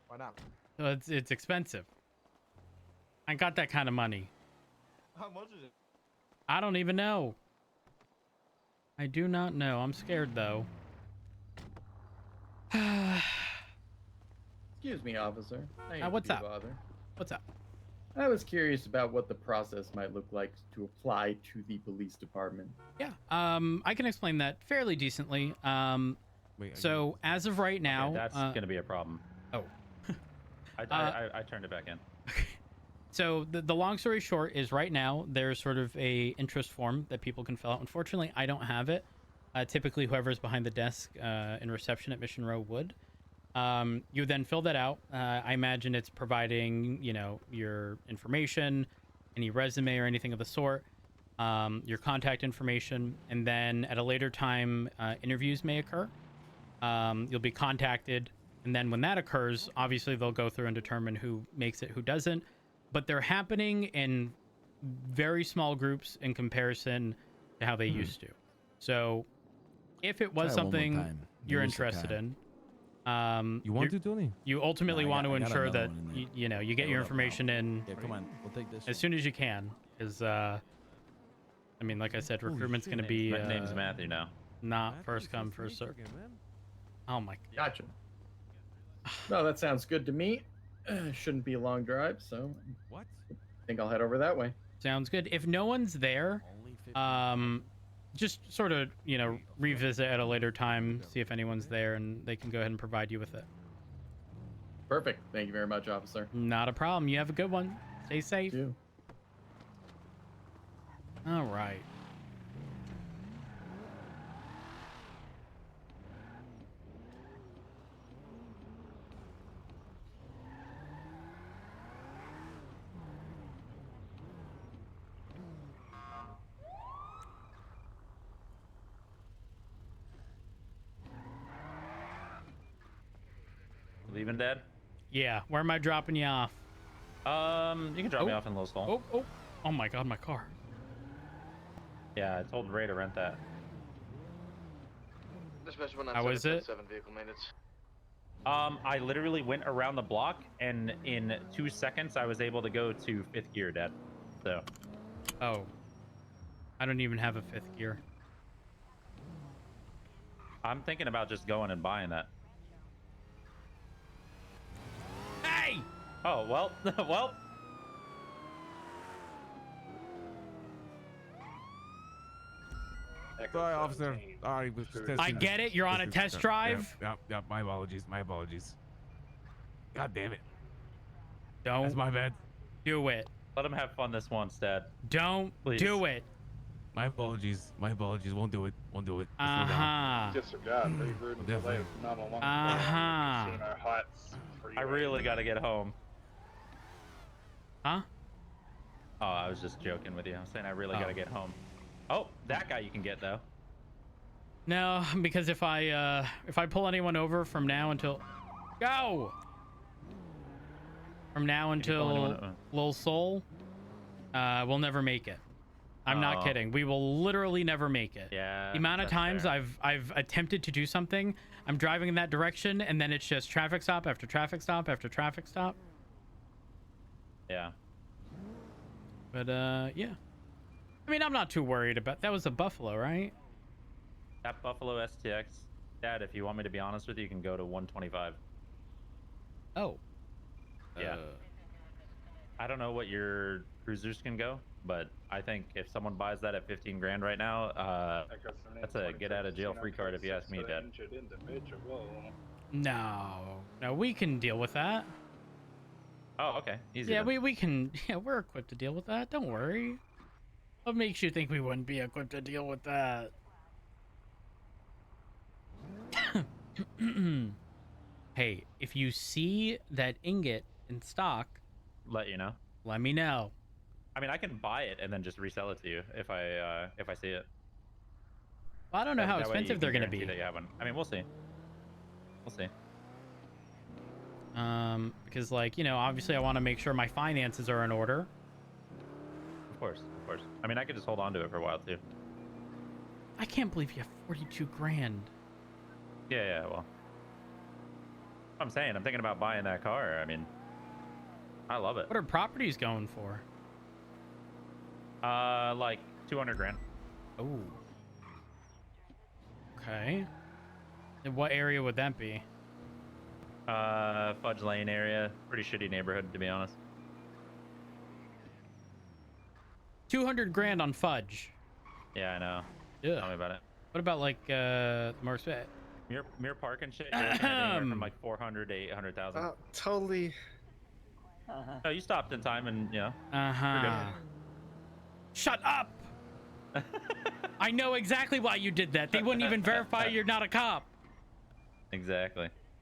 Speaker 5: Why not?
Speaker 1: It's expensive. I got that kind of money.
Speaker 5: How much is it?
Speaker 1: I don't even know. I do not know. I'm scared though.
Speaker 16: Excuse me, officer.
Speaker 1: What's up?
Speaker 16: Bother.
Speaker 1: What's up?
Speaker 16: I was curious about what the process might look like to apply to the police department.
Speaker 1: Yeah. I can explain that fairly decently. So as of right now,
Speaker 6: okay, that's gonna be a problem.
Speaker 1: Oh.
Speaker 6: I turned it back in.
Speaker 1: So the long story short is right now there's sort of a interest form that people can fill out. Unfortunately, I don't have it. Typically, whoever's behind the desk in reception at Mission Row would. You then fill that out. I imagine it's providing, you know, your information, any resume or anything of the sort, your contact information, and then at a later time, interviews may occur. You'll be contacted, and then when that occurs, obviously they'll go through and determine who makes it, who doesn't. But they're happening in very small groups in comparison to how they used to. So if it was something you're interested in,
Speaker 17: you want to, Tony?
Speaker 1: You ultimately want to ensure that you know you get your information in.
Speaker 17: Yeah, come on, we'll take this
Speaker 1: as soon as you can, because I mean, like I said, recruitment's going to be.
Speaker 6: My name's Matthew now.
Speaker 1: Not first come, first serve. Oh my.
Speaker 16: Gotcha. No, that sounds good to me. Shouldn't be a long drive, so
Speaker 17: what?
Speaker 16: I think I'll head over that way.
Speaker 1: Sounds good. If no one's there, just sort of, you know, revisit at a later time, see if anyone's there, and they can go ahead and provide you with it.
Speaker 16: Perfect. Thank you very much, officer.
Speaker 1: Not a problem. You have a good one. Stay safe.
Speaker 16: You.
Speaker 1: All right.
Speaker 6: Leaving, Dad?
Speaker 1: Yeah. Where am I dropping you off?
Speaker 6: You can drop me off in Low Skull.
Speaker 1: Oh my God, my car.
Speaker 6: Yeah, I told Ray to rent that.
Speaker 1: How is it?
Speaker 15: Vehicle maintenance.
Speaker 6: I literally went around the block, and in 2 seconds, I was able to go to 5th gear, Dad. So.
Speaker 1: Oh. I don't even have a 5th gear.
Speaker 6: I'm thinking about just going and buying that.
Speaker 1: Hey!
Speaker 6: Oh, well, well.
Speaker 17: Sorry, officer. Sorry,
Speaker 1: I get it. You're on a test drive.
Speaker 17: Yep. My apologies. My apologies. God damn it.
Speaker 1: Don't.
Speaker 17: That's my bad.
Speaker 1: Do it.
Speaker 6: Let him have fun this once, Dad.
Speaker 1: Don't
Speaker 6: Please.
Speaker 1: do it.
Speaker 17: My apologies. My apologies. Won't do it. Won't do it.
Speaker 8: Disregard. Very rude and delay with 911. Seeing our heights.
Speaker 6: I really got to get home.
Speaker 1: Huh?
Speaker 6: Oh, I was just joking with you. I'm saying I really got to get home. Oh, that guy you can get though.
Speaker 1: No, because if I pull anyone over from now until Lil Soul, we'll never make it. I'm not kidding. We will literally never make it.
Speaker 6: Yeah.
Speaker 1: The amount of times I've attempted to do something, I'm driving in that direction, and then it's just traffic stop after traffic stop after traffic stop.
Speaker 6: Yeah.
Speaker 1: But yeah. I mean, I'm not too worried about that. Was a Buffalo, right?
Speaker 6: That Buffalo STX. Dad, if you want me to be honest with you, you can go to 125.
Speaker 1: Oh.
Speaker 6: Yeah. I don't know what your cruisers can go, but I think if someone buys that at 15 grand right now, that's a get out of jail free card if you ask me, Dad.
Speaker 1: No, we can deal with that.
Speaker 6: Oh, okay. Easy.
Speaker 1: Yeah,
Speaker 6: then.
Speaker 1: we can. Yeah, we're equipped to deal with that. Don't worry. What makes you think we wouldn't be equipped to deal with that? Hey, if you see that ingot in stock,
Speaker 6: let you know.
Speaker 1: Let me know.
Speaker 6: I mean, I can buy it and then just resell it to you if I see it.
Speaker 1: Well, I don't know how expensive they're going to be.
Speaker 6: That you have one. I mean, we'll see. We'll see.
Speaker 1: Because like, you know, obviously I want to make sure my finances are in order.
Speaker 6: Of course, of course. I mean, I could just hold on to it for a while too.
Speaker 1: I can't believe you have 42 grand.
Speaker 6: Yeah, well. I'm saying, I'm thinking about buying that car. I mean, I love it.
Speaker 1: What are properties going for?
Speaker 6: Like 200 grand.
Speaker 1: Oh. Okay. And what area would that be?
Speaker 6: Fudge Lane area. Pretty shitty neighborhood, to be honest.
Speaker 1: 200 grand on Fudge.
Speaker 6: Yeah, I know.
Speaker 1: Yeah.
Speaker 6: Tell me about it.
Speaker 1: What about like more spit?
Speaker 6: Mere park and shit. You're looking at anywhere from like 400 to 800,000.
Speaker 18: Totally.
Speaker 6: No, you stopped in time, and yeah.
Speaker 1: Shut up! I know exactly why you did that. They wouldn't even verify you're not a cop.
Speaker 6: Exactly.